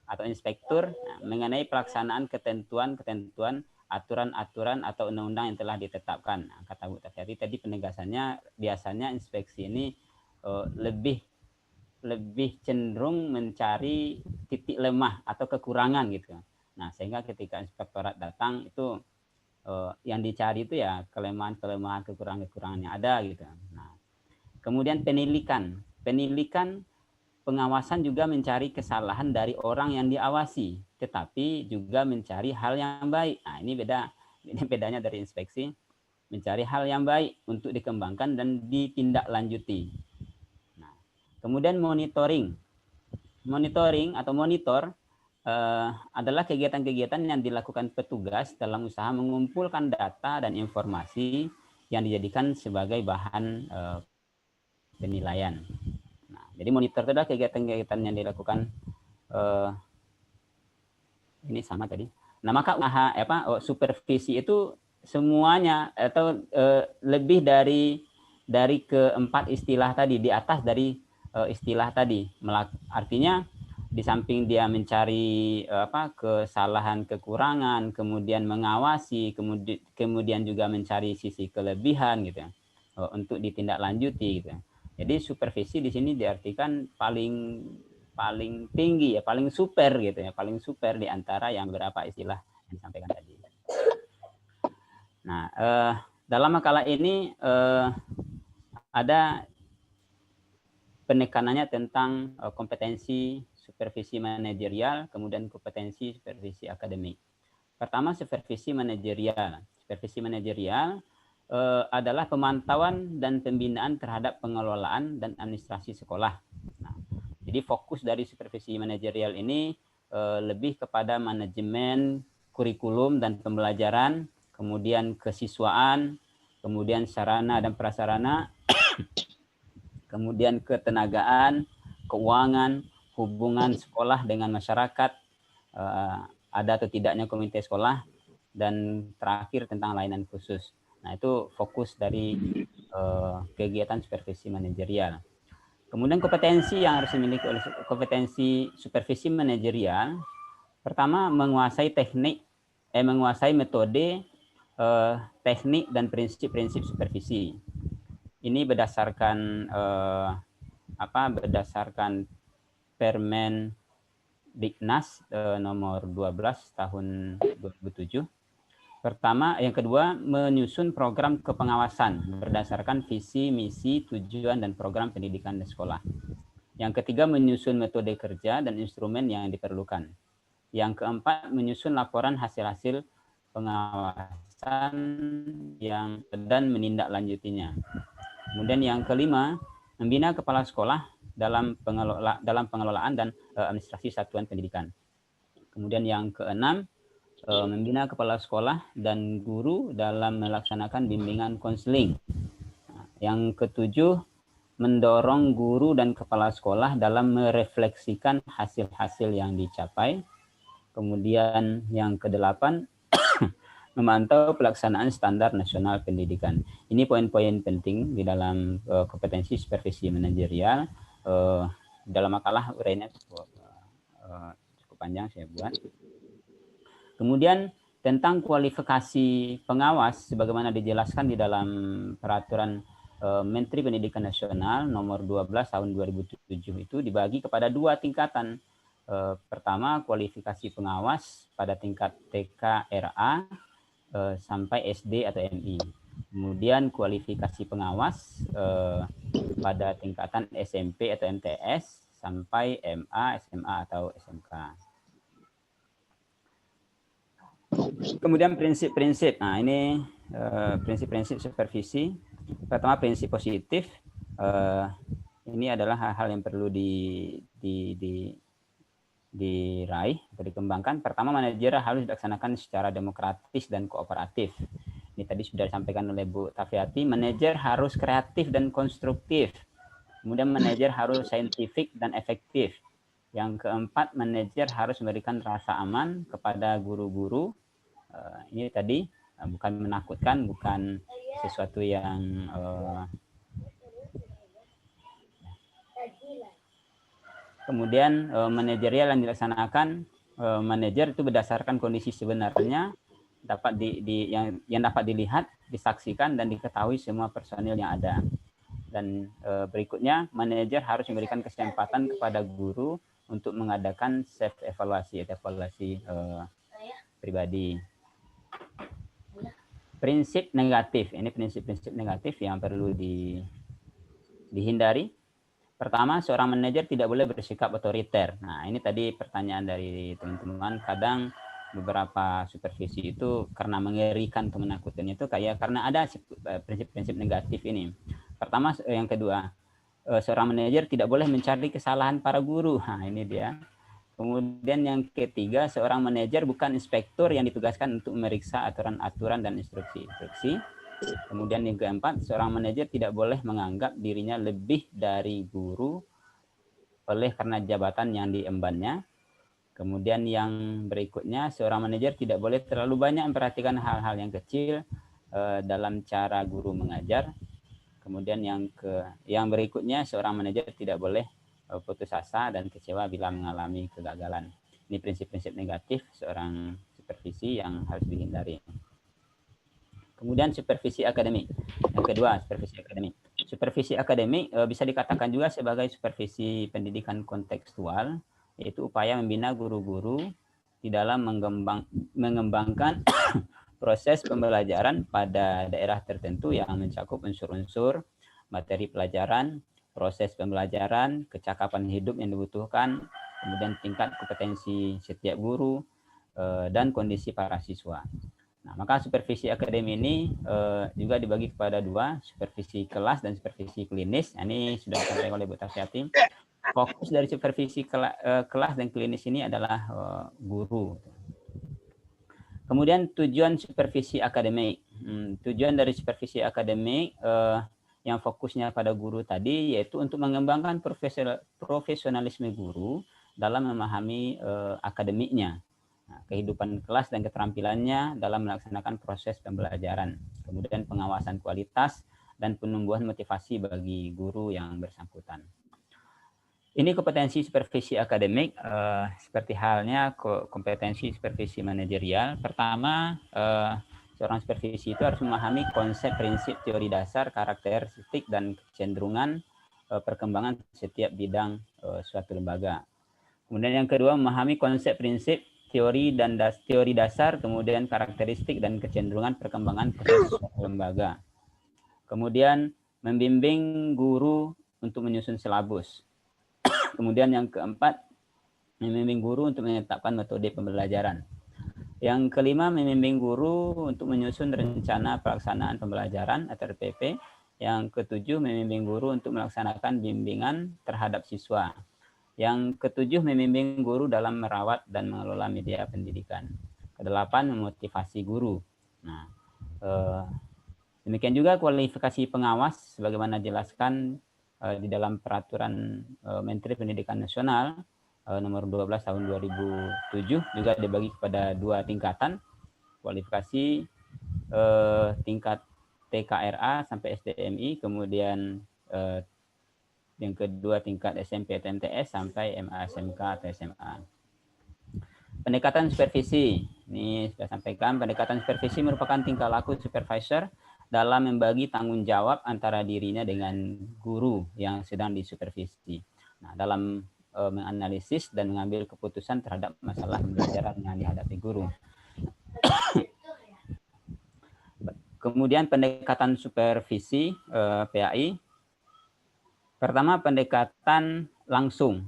S11: atau inspektur mengenai pelaksanaan ketentuan-ketentuan, aturan-aturan atau undang-undang yang telah ditetapkan. Nah, kata Bu Tafiati tadi penegasannya biasanya inspeksi ini lebih cenderung mencari titik lemah atau kekurangan gitu. Nah, sehingga ketika inspektorat datang itu yang dicari itu ya kelemahan-kelemahan, kekurangan-kekurangan yang ada gitu. Nah, kemudian penilikan pengawasan juga mencari kesalahan dari orang yang diawasi, tetapi juga mencari hal yang baik. Nah, ini bedanya dari inspeksi, mencari hal yang baik untuk dikembangkan dan ditindaklanjuti. Nah, kemudian monitoring atau monitor adalah kegiatan-kegiatan yang dilakukan petugas dalam usaha mengumpulkan data dan informasi yang dijadikan sebagai bahan penilaian. Nah, jadi monitor itu adalah kegiatan-kegiatan yang dilakukan ini sama tadi. Nah, maka supervisi itu semuanya atau lebih dari keempat istilah tadi, di atas dari istilah tadi. Artinya di samping dia mencari kesalahan, kekurangan, kemudian mengawasi, kemudian juga mencari sisi kelebihan gitu ya, untuk ditindaklanjuti gitu ya. Jadi supervisi di sini diartikan paling tinggi ya, paling super gitu ya, paling super di antara yang beberapa istilah yang disampaikan tadi. Nah, dalam makalah ini ada penekanannya tentang kompetensi supervisi manajerial, kemudian kompetensi supervisi akademik. Pertama, supervisi manajerial. Supervisi manajerial adalah pemantauan dan pembinaan terhadap pengelolaan dan administrasi sekolah. Nah, jadi fokus dari supervisi manajerial ini lebih kepada manajemen kurikulum dan pembelajaran, kemudian kesiswaan, kemudian sarana dan prasarana, kemudian ketenagaan, keuangan, hubungan sekolah dengan masyarakat, ada atau tidaknya komite sekolah, dan terakhir tentang layanan khusus. Nah, itu fokus dari kegiatan supervisi manajerial. Kemudian kompetensi yang harus dimiliki oleh kompetensi supervisi manajerial, pertama menguasai menguasai metode, teknik dan prinsip-prinsip supervisi. Ini berdasarkan berdasarkan Permen Diknas nomor 12 tahun 2007. Yang kedua, menyusun program kepengawasan berdasarkan visi, misi, tujuan, dan program pendidikan di sekolah. Yang ketiga, menyusun metode kerja dan instrumen yang diperlukan. Yang keempat, menyusun laporan hasil-hasil pengawasan dan menindaklanjutinya. Kemudian yang kelima, membina kepala sekolah dalam pengelolaan dan administrasi satuan pendidikan. Kemudian yang keenam, membina kepala sekolah dan guru dalam melaksanakan bimbingan konseling. Yang ketujuh, mendorong guru dan kepala sekolah dalam merefleksikan hasil-hasil yang dicapai. Kemudian yang kedelapan, memantau pelaksanaan standar nasional pendidikan. Ini poin-poin penting di dalam kompetensi supervisi manajerial. Dalam makalah uraiannya cukup panjang saya buat. Kemudian tentang kualifikasi pengawas sebagaimana dijelaskan di dalam peraturan Menteri Pendidikan Nasional nomor 12 tahun 2007 itu dibagi kepada dua tingkatan. Pertama, kualifikasi pengawas pada tingkat TK RA sampai SD atau MI. Kemudian kualifikasi pengawas pada tingkatan SMP atau MTS sampai MA, SMA atau SMK. Kemudian prinsip-prinsip. Nah, ini prinsip-prinsip supervisi. Pertama, prinsip positif. Ini adalah hal-hal yang perlu diraih atau dikembangkan. Pertama, manajer harus dilaksanakan secara demokratis dan kooperatif. Ini tadi sudah disampaikan oleh Bu Tafiati. Manajer harus kreatif dan konstruktif. Kemudian manajer harus saintifik dan efektif. Yang keempat, manajer harus memberikan rasa aman kepada guru-guru. Ini tadi bukan menakutkan, bukan sesuatu yang kemudian manajerial yang dilaksanakan, manajer itu berdasarkan kondisi sebenarnya yang dapat dilihat, disaksikan dan diketahui semua personil yang ada. Dan berikutnya, manajer harus memberikan kesempatan kepada guru untuk mengadakan self evaluasi pribadi. Prinsip negatif, ini prinsip-prinsip negatif yang perlu dihindari. Pertama, seorang manajer tidak boleh bersikap otoriter. Nah, ini tadi pertanyaan dari teman-teman. Kadang beberapa supervisi itu karena mengerikan atau menakutkan itu kayak karena ada prinsip-prinsip negatif ini. Pertama, yang kedua, seorang manajer tidak boleh mencari kesalahan para guru. Nah, ini dia. Kemudian yang ketiga, seorang manajer bukan inspektur yang ditugaskan untuk memeriksa aturan-aturan dan instruksi-instruksi. Kemudian yang keempat, seorang manajer tidak boleh menganggap dirinya lebih dari guru oleh karena jabatan yang diembannya. Kemudian yang berikutnya, seorang manajer tidak boleh terlalu banyak memperhatikan hal-hal yang kecil dalam cara guru mengajar. Kemudian yang berikutnya, seorang manajer tidak boleh putus asa dan kecewa bila mengalami kegagalan. Ini prinsip-prinsip negatif seorang supervisi yang harus dihindari. Kemudian supervisi akademik. Yang kedua, supervisi akademik. Supervisi akademik bisa dikatakan juga sebagai supervisi pendidikan kontekstual, yaitu upaya membina guru-guru di dalam mengembangkan proses pembelajaran pada daerah tertentu yang mencakup unsur-unsur materi pelajaran, proses pembelajaran, kecakapan hidup yang dibutuhkan, kemudian tingkat kompetensi setiap guru, dan kondisi para siswa. Nah, maka supervisi akademik ini juga dibagi kepada dua, supervisi kelas dan supervisi klinis. Nah, ini sudah disampaikan oleh Bu Tafiati. Fokus dari supervisi kelas dan klinis ini adalah guru. Kemudian tujuan supervisi akademik. Tujuan dari supervisi akademik yang fokusnya pada guru tadi yaitu untuk mengembangkan profesionalisme guru dalam memahami akademiknya, kehidupan kelas dan keterampilannya dalam melaksanakan proses pembelajaran, kemudian pengawasan kualitas dan penumbuhan motivasi bagi guru yang bersangkutan. Ini kompetensi supervisi akademik, seperti halnya kompetensi supervisi manajerial. Pertama, seorang supervisi itu harus memahami konsep, prinsip, teori dasar, karakteristik, dan kecenderungan perkembangan setiap bidang suatu lembaga. Kemudian yang kedua, memahami konsep, prinsip, teori dasar, kemudian karakteristik dan kecenderungan perkembangan proses lembaga. Kemudian membimbing guru untuk menyusun silabus. Kemudian yang keempat, membimbing guru untuk menetapkan metode pembelajaran. Yang kelima, membimbing guru untuk menyusun rencana pelaksanaan pembelajaran atau RPP. Yang ketujuh, membimbing guru untuk melaksanakan bimbingan terhadap siswa. Yang ketujuh, membimbing guru dalam merawat dan mengelola media pendidikan. Kedelapan, memotivasi guru. Nah, demikian juga kualifikasi pengawas, sebagaimana dijelaskan di dalam peraturan Menteri Pendidikan Nasional nomor 12 tahun 2007 juga dibagi kepada dua tingkatan, kualifikasi tingkat TKRA sampai SDMI, kemudian yang kedua tingkat SMP atau MTS sampai MA SMK atau SMA. Pendekatan supervisi, ini sudah sampaikan, pendekatan supervisi merupakan tingkah laku supervisor dalam membagi tanggung jawab antara dirinya dengan guru yang sedang disupervisi. Nah, dalam menganalisis dan mengambil keputusan terhadap masalah pembelajaran yang dihadapi guru. Kemudian pendekatan supervisi PAI. Pertama, pendekatan langsung.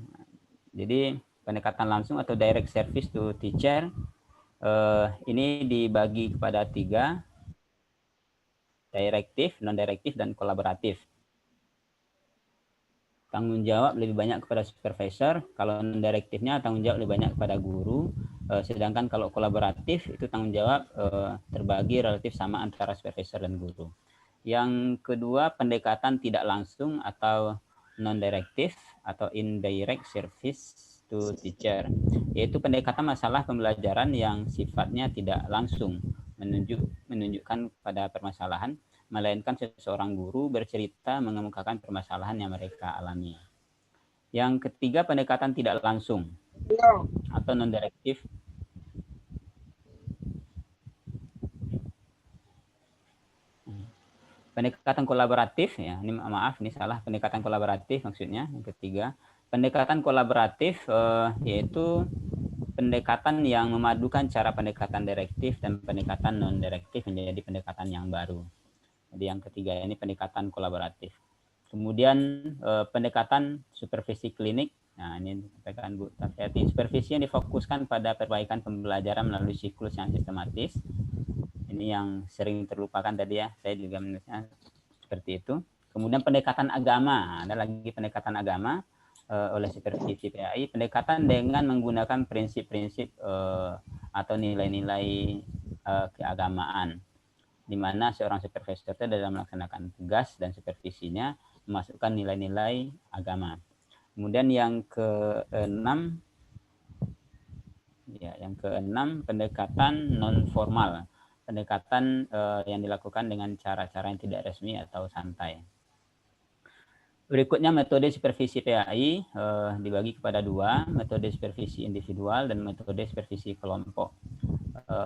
S11: Jadi pendekatan langsung atau direct service to teacher ini dibagi kepada tiga, direktif, non-direktif, dan kolaboratif. Tanggung jawab lebih banyak kepada supervisor, kalau non-direktifnya tanggung jawab lebih banyak kepada guru, sedangkan kalau kolaboratif itu tanggung jawab terbagi relatif sama antara supervisor dan guru. Yang kedua, pendekatan tidak langsung atau non-direktif atau indirect service to teacher, yaitu pendekatan masalah pembelajaran yang sifatnya tidak langsung menunjukkan pada permasalahan, melainkan seseorang guru bercerita mengemukakan permasalahan yang mereka alami. Yang ketiga, pendekatan tidak langsung atau non-direktif. Pendekatan kolaboratif, ya, ini maaf, ini salah, pendekatan kolaboratif maksudnya. Yang ketiga, pendekatan kolaboratif yaitu pendekatan yang memadukan cara pendekatan direktif dan pendekatan non-direktif menjadi pendekatan yang baru. Jadi yang ketiga ini pendekatan kolaboratif. Kemudian pendekatan supervisi klinik. Nah, ini disampaikan Bu Tafiati. Supervisi yang difokuskan pada perbaikan pembelajaran melalui siklus yang sistematis. Ini yang sering terlupakan tadi ya. Saya juga menulisnya seperti itu. Kemudian pendekatan agama. Ada lagi pendekatan agama oleh supervisi PAI. Pendekatan dengan menggunakan prinsip-prinsip atau nilai-nilai keagamaan, di mana seorang supervisor itu dalam melaksanakan tugas dan supervisinya memasukkan nilai-nilai agama. Kemudian yang keenam, pendekatan non formal, pendekatan yang dilakukan dengan cara-cara yang tidak resmi atau santai. Berikutnya metode supervisi PAI dibagi kepada dua, metode supervisi individual dan metode supervisi kelompok.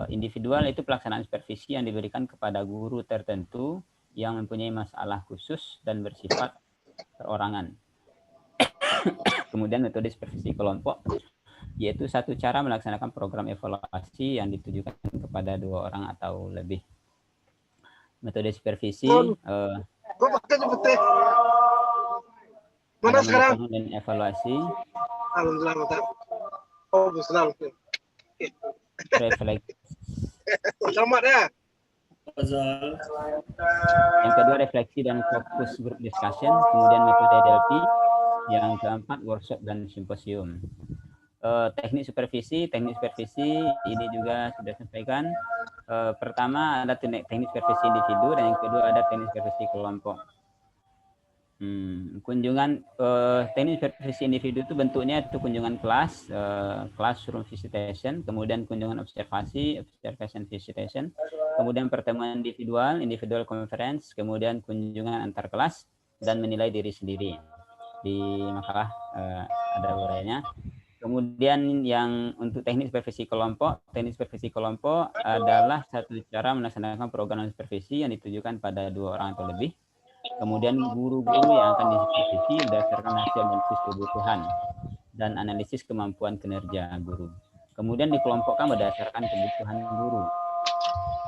S11: Individual itu pelaksanaan supervisi yang diberikan kepada guru tertentu yang mempunyai masalah khusus dan bersifat perorangan. Kemudian metode supervisi kelompok yaitu satu cara melaksanakan program evaluasi yang ditujukan kepada 2 orang atau lebih. Metode supervisi
S12: Mana sekarang?
S11: Dan evaluasi.
S12: Alhamdulillah. Oh, Refleksi. Selamat ya.
S11: Yang kedua refleksi dan fokus group discussion, kemudian metode DLP, yang keempat workshop dan simposium. Teknik supervisi ini juga sudah disampaikan. Pertama ada teknik supervisi individu dan yang kedua ada teknik supervisi kelompok. Kunjungan teknik supervisi individu itu bentuknya itu kunjungan kelas, classroom visitation, kemudian kunjungan observation visitation, kemudian pertemuan individual conference, kemudian kunjungan antar kelas dan menilai diri sendiri. Di makalah ada uraiannya. Kemudian yang untuk teknik supervisi kelompok adalah satu cara melaksanakan program supervisi yang ditujukan pada 2 orang atau lebih. Kemudian guru-guru yang akan disupervisi berdasarkan hasil analisis kebutuhan dan analisis kemampuan kinerja guru. Kemudian dikelompokkan berdasarkan kebutuhan guru.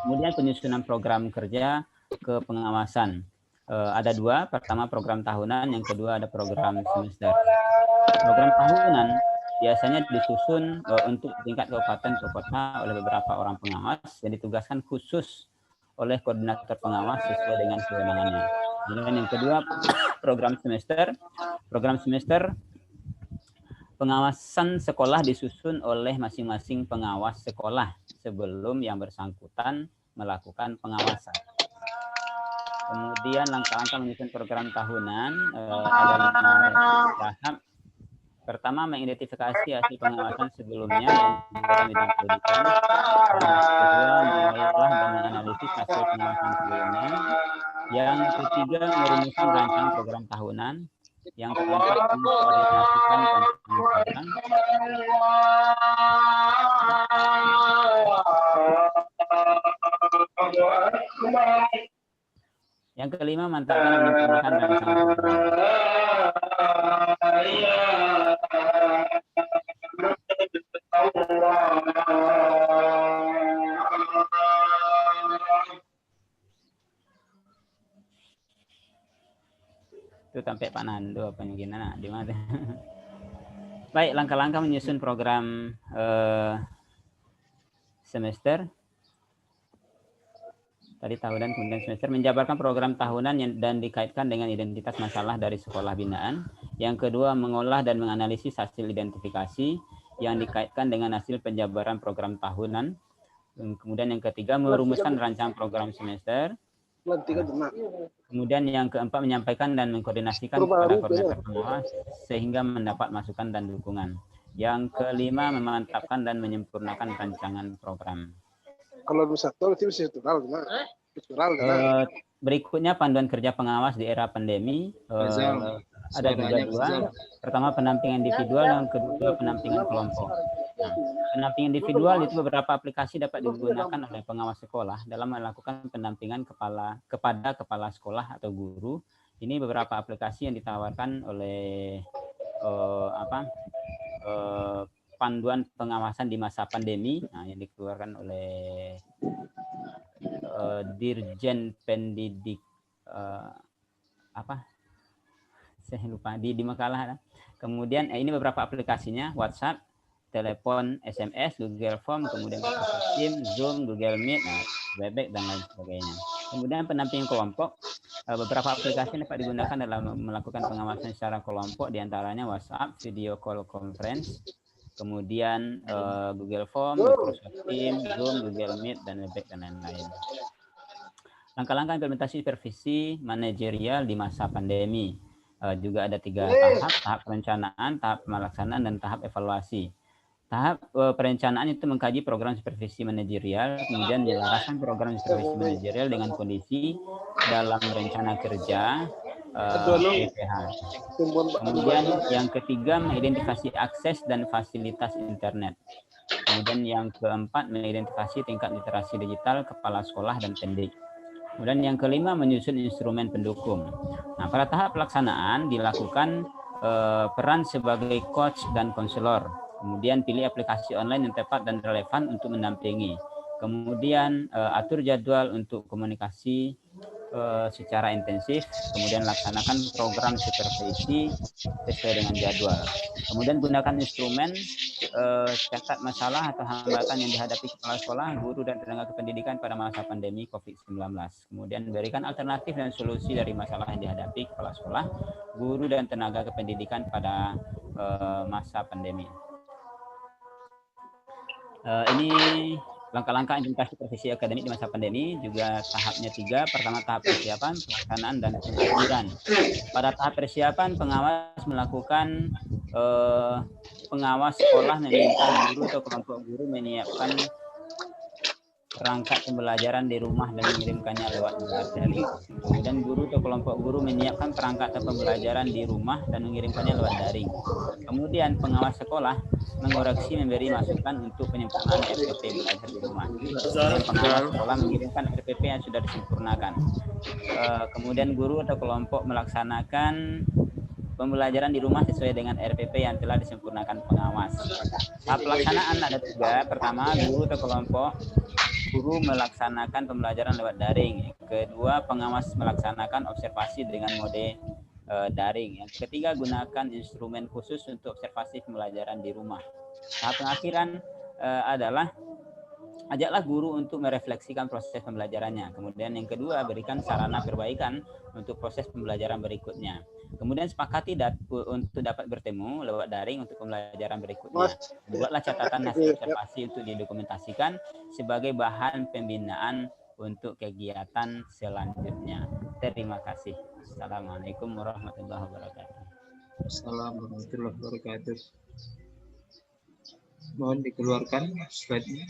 S11: Kemudian penyusunan program kerja ke pengawasan. Ada 2, pertama program tahunan, yang kedua ada program semester. Program tahunan biasanya disusun untuk tingkat kabupaten atau kota oleh beberapa orang pengawas yang ditugaskan khusus oleh koordinator pengawas sesuai dengan kewenangannya. Dan yang kedua program semester. Program semester pengawasan sekolah disusun oleh masing-masing pengawas sekolah sebelum yang bersangkutan melakukan pengawasan. Kemudian langkah-langkah menyusun program tahunan ada 5 tahap. Pertama, mengidentifikasi hasil pengawasan sebelumnya yang dilakukan bidang pendidikan. Kedua, mengolah dan menganalisis hasil pengawasan sebelumnya. Yang ketiga, merumuskan rancangan program tahunan. Yang keempat, mengkoordinasikan rancangan program. Yang kelima, mantapkan dan menyempurnakan rancangan program. Itu sampai Pak Nando apa gimana? Di mana? Baik, langkah-langkah menyusun program semester. Tadi tahunan kemudian semester, menjabarkan program tahunan dan dikaitkan dengan identitas masalah dari sekolah binaan. Yang kedua, mengolah dan menganalisis hasil identifikasi yang dikaitkan dengan hasil penjabaran program tahunan. Kemudian yang ketiga, merumuskan rancangan program semester. Kemudian yang keempat, menyampaikan dan mengkoordinasikan kepada koordinator pengawas sehingga mendapat masukan dan dukungan. Yang kelima, memantapkan dan menyempurnakan rancangan program.
S12: Kalau bisa itu bisa
S11: berikutnya panduan kerja pengawas di era pandemi. Ada juga 2. Pertama, pendampingan individual, yang kedua pendampingan kelompok. Nah, pendampingan individual itu beberapa aplikasi dapat digunakan oleh pengawas sekolah dalam melakukan pendampingan kepada kepala sekolah atau guru. Ini beberapa aplikasi yang ditawarkan oleh panduan pengawasan di masa pandemi yang dikeluarkan oleh Dirjen Pendidik saya lupa di makalah. Kemudian ini beberapa aplikasinya: WhatsApp, telepon, SMS, Google Form, kemudian Team, Zoom, Google Meet, Webex dan lain sebagainya. Kemudian pendampingan kelompok, beberapa aplikasi dapat digunakan dalam melakukan pengawasan secara kelompok, diantaranya WhatsApp, Video Call Conference, kemudian Google Form, Microsoft Teams, Zoom, Google Meet, dan Webex dan lain-lain. Langkah-langkah implementasi supervisi manajerial di masa pandemi. Juga ada 3 tahap: tahap perencanaan, tahap pelaksanaan, dan tahap evaluasi. Tahap perencanaan itu mengkaji program supervisi manajerial, kemudian menyelaraskan program supervisi manajerial dengan kondisi dalam rencana kerja PPH. Kemudian yang ketiga, mengidentifikasi akses dan fasilitas internet. Kemudian yang keempat, mengidentifikasi tingkat literasi digital kepala sekolah dan pendidik. Kemudian yang kelima, menyusun instrumen pendukung. Nah, pada tahap pelaksanaan dilakukan peran sebagai coach dan konselor. Kemudian pilih aplikasi online yang tepat dan relevan untuk mendampingi. Kemudian atur jadwal untuk komunikasi secara intensif. Kemudian laksanakan program supervisi sesuai dengan jadwal. Kemudian gunakan instrumen catat masalah atau hambatan yang dihadapi kepala sekolah, guru, dan tenaga kependidikan pada masa pandemi COVID-19. Kemudian berikan alternatif dan solusi dari masalah yang dihadapi kepala sekolah, guru, dan tenaga kependidikan pada masa pandemi. Ini langkah-langkah implementasi profesi akademik di masa pandemi. Juga tahapnya 3. Pertama, tahap persiapan, pelaksanaan, dan pengakhiran. Pada tahap persiapan, pengawas melakukan pengawas sekolah meminta guru atau kelompok guru menyiapkan perangkat pembelajaran di rumah dan mengirimkannya lewat daring. Kemudian guru atau kelompok guru menyiapkan perangkat pembelajaran di rumah dan mengirimkannya lewat daring. Kemudian pengawas sekolah mengoreksi, memberi masukan untuk penyempurnaan RPP belajar di rumah. Kemudian pengawas sekolah mengirimkan RPP yang sudah disempurnakan. Kemudian guru atau kelompok melaksanakan pembelajaran di rumah sesuai dengan RPP yang telah disempurnakan pengawas. Tahap pelaksanaan ada 3. Pertama, guru atau kelompok guru melaksanakan pembelajaran lewat daring. Kedua, pengawas melaksanakan observasi dengan mode daring. Yang ketiga, gunakan instrumen khusus untuk observasi pembelajaran di rumah. Tahap pengakhiran adalah ajaklah guru untuk merefleksikan proses pembelajarannya. Kemudian yang kedua, berikan sarana perbaikan untuk proses pembelajaran berikutnya. Kemudian sepakati untuk dapat bertemu lewat daring untuk pembelajaran berikutnya. Buatlah catatan hasil observasi untuk didokumentasikan sebagai bahan pembinaan untuk kegiatan selanjutnya. Terima kasih. Assalamualaikum warahmatullahi wabarakatuh.
S2: Assalamualaikum warahmatullahi wabarakatuh. Mohon dikeluarkan slide-nya.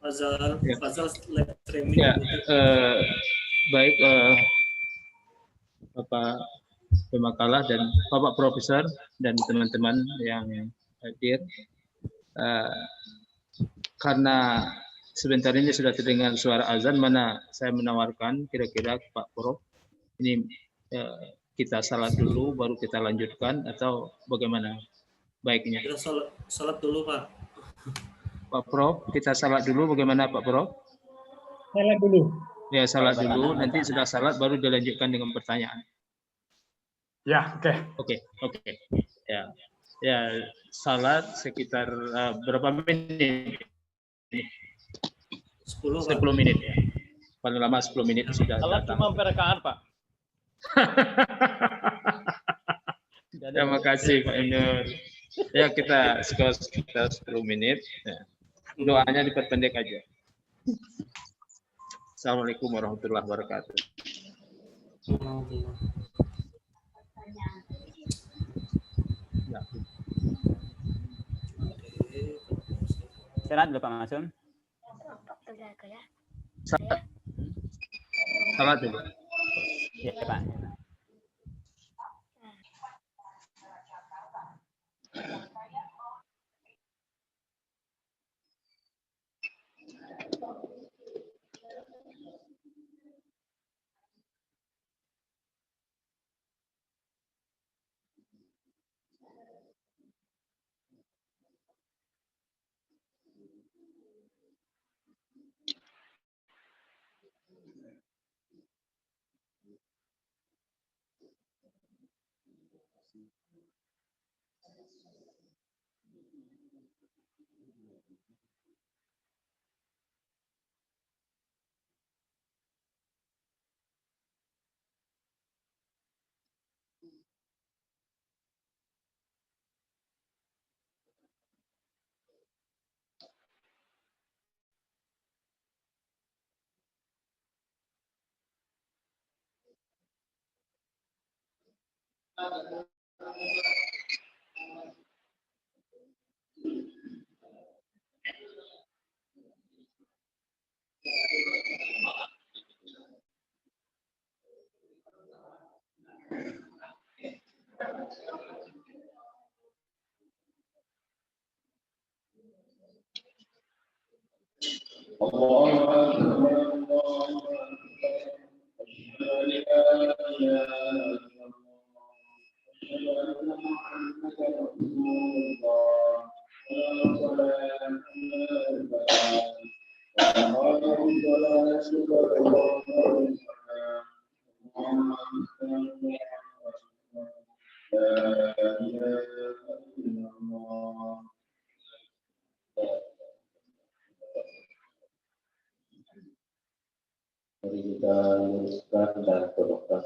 S10: Fazal live streaming.
S2: Ya, baik Bapak pemakalah dan Bapak Profesor dan teman-teman yang hadir. Karena sebentar ini sudah terdengar suara azan, mana saya menawarkan kira-kira Pak Prof, ini kita salat dulu baru kita lanjutkan atau bagaimana baiknya?
S10: Kita salat dulu, Pak.
S2: Pak Prof, kita salat dulu bagaimana Pak Prof?
S10: Salat dulu.
S2: Ya, salat dulu, nanti sudah salat baru dilanjutkan dengan pertanyaan.
S13: Ya,
S2: oke. Ya, salat sekitar berapa menit? 10 menit ya. Paling lama 10 menit sudah
S6: salat
S2: datang.
S6: cuma perekaan, Pak.
S2: Terima kasih Pak Nur. Ya, kita sekitar 10 menit. Ya. Doanya diperpendek aja. Assalamualaikum warahmatullahi wabarakatuh.
S11: Ya. Salat dulu Pak Masum.
S2: Salat dulu.
S11: Ya Pak.
S14: Mari kita luruskan dan berdoa.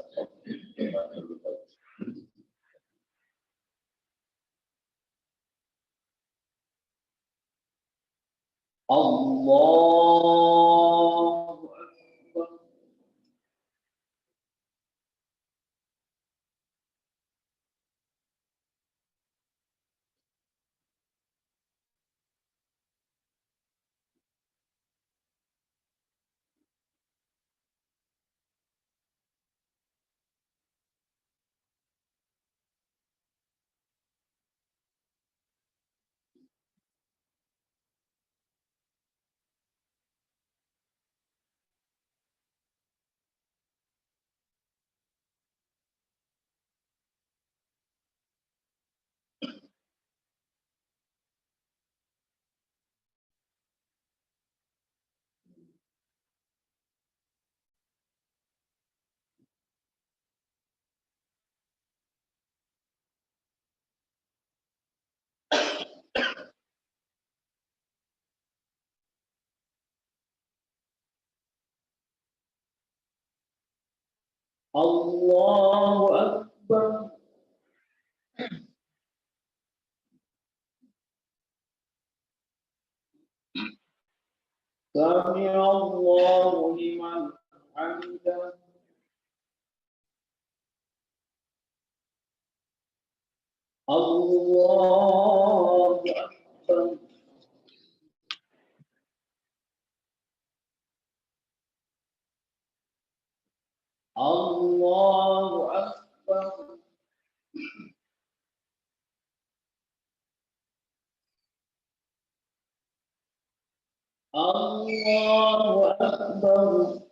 S14: Allahu Akbar. Allahu Akbar. Sami Allahu liman hamidah. Allahu Akbar. Allahu Akbar. Allahu Akbar.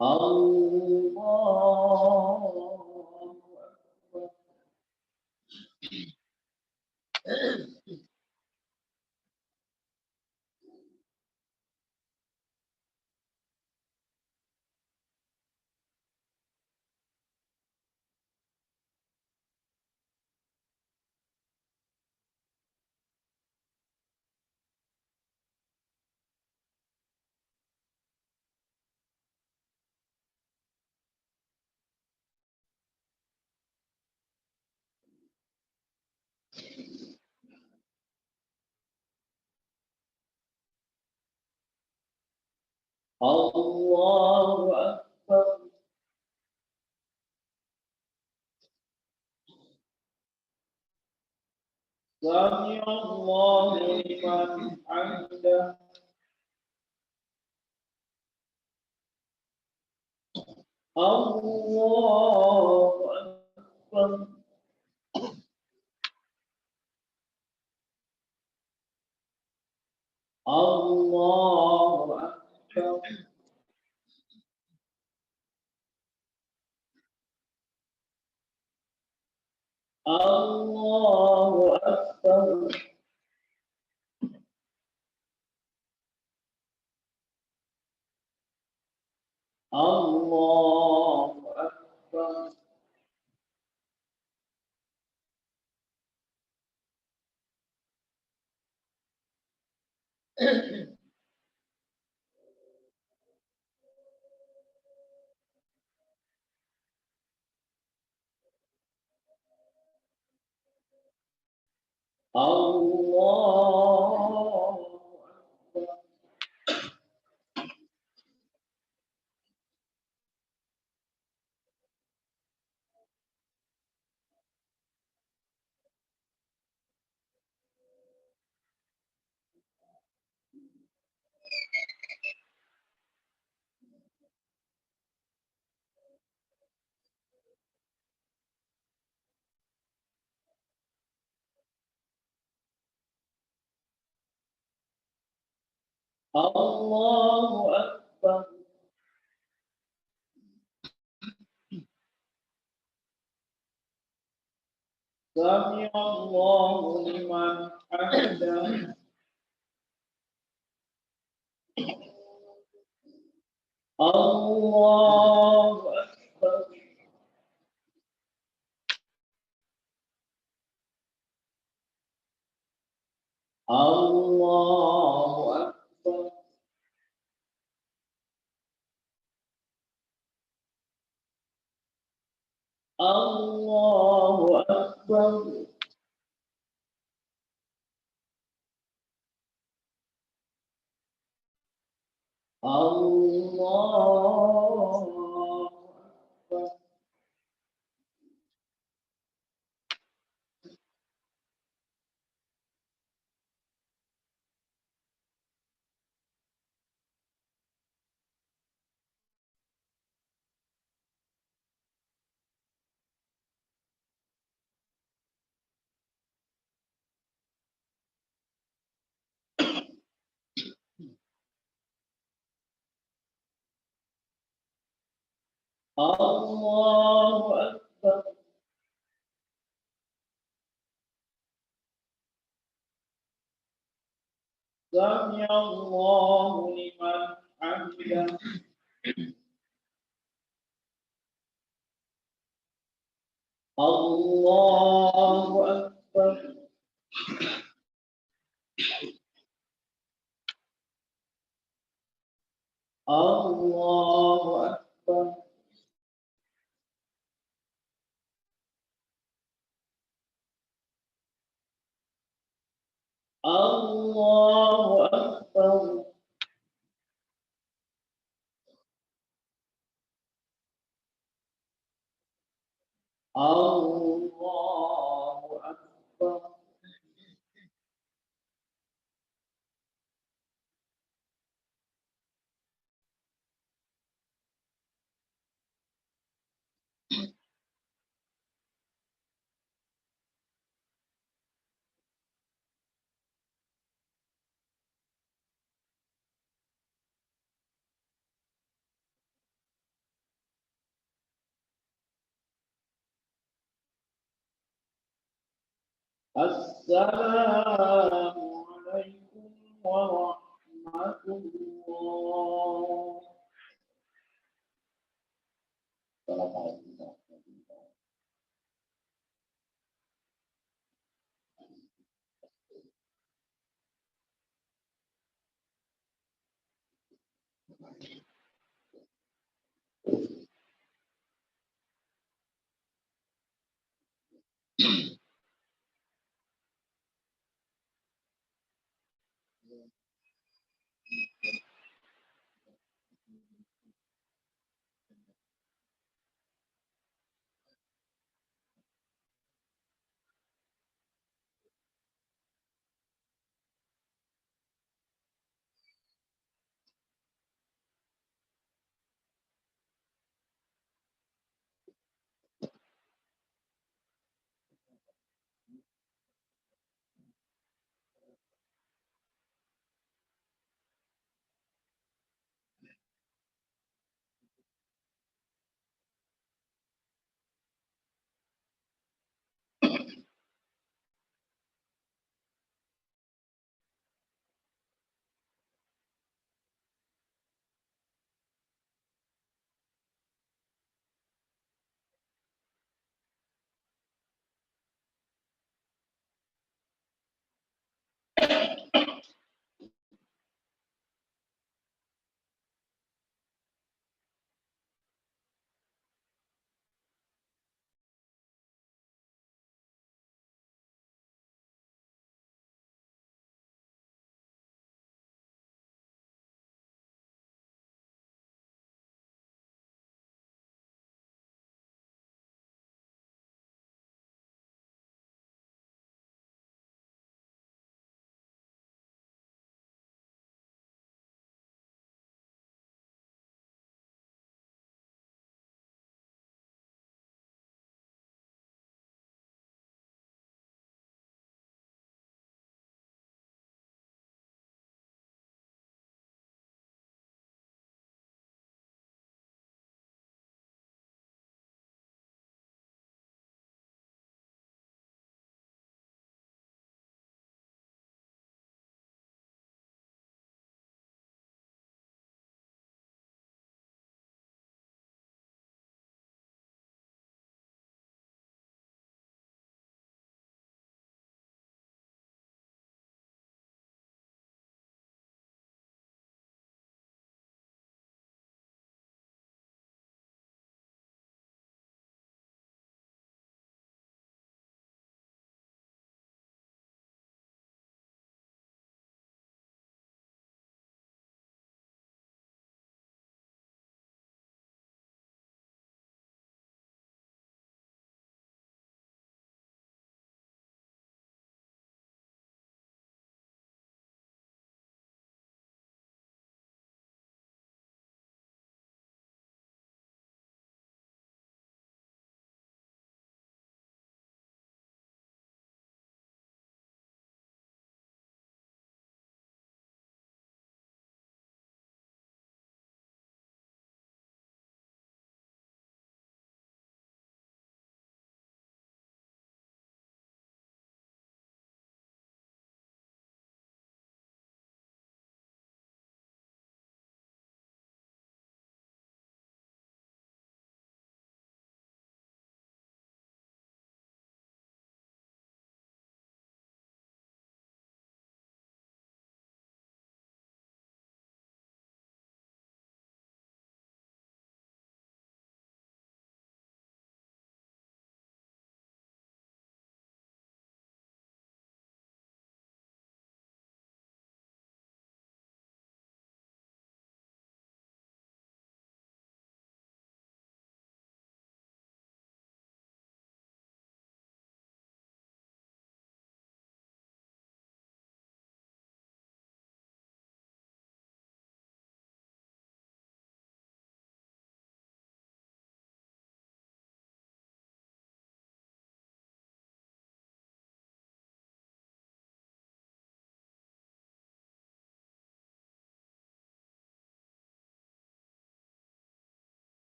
S14: Allahu Akbar. Allahu Akbar. Sami Allahu liman hamidah. Allahu Akbar. Allahu Akbar. Allahu Akbar. Allahu Akbar. Allahu Akbar. Allahu Akbar. Sami Allahu liman hamidah. Allahu Akbar. Allahu Akbar. Allahu Akbar. Allahu Akbar. Allahu Akbar. Sami Allahu liman hamidah. Allahu Akbar. Allahu Akbar. Allahu Akbar. Allahu Akbar. Assalamualaikum warahmatullahi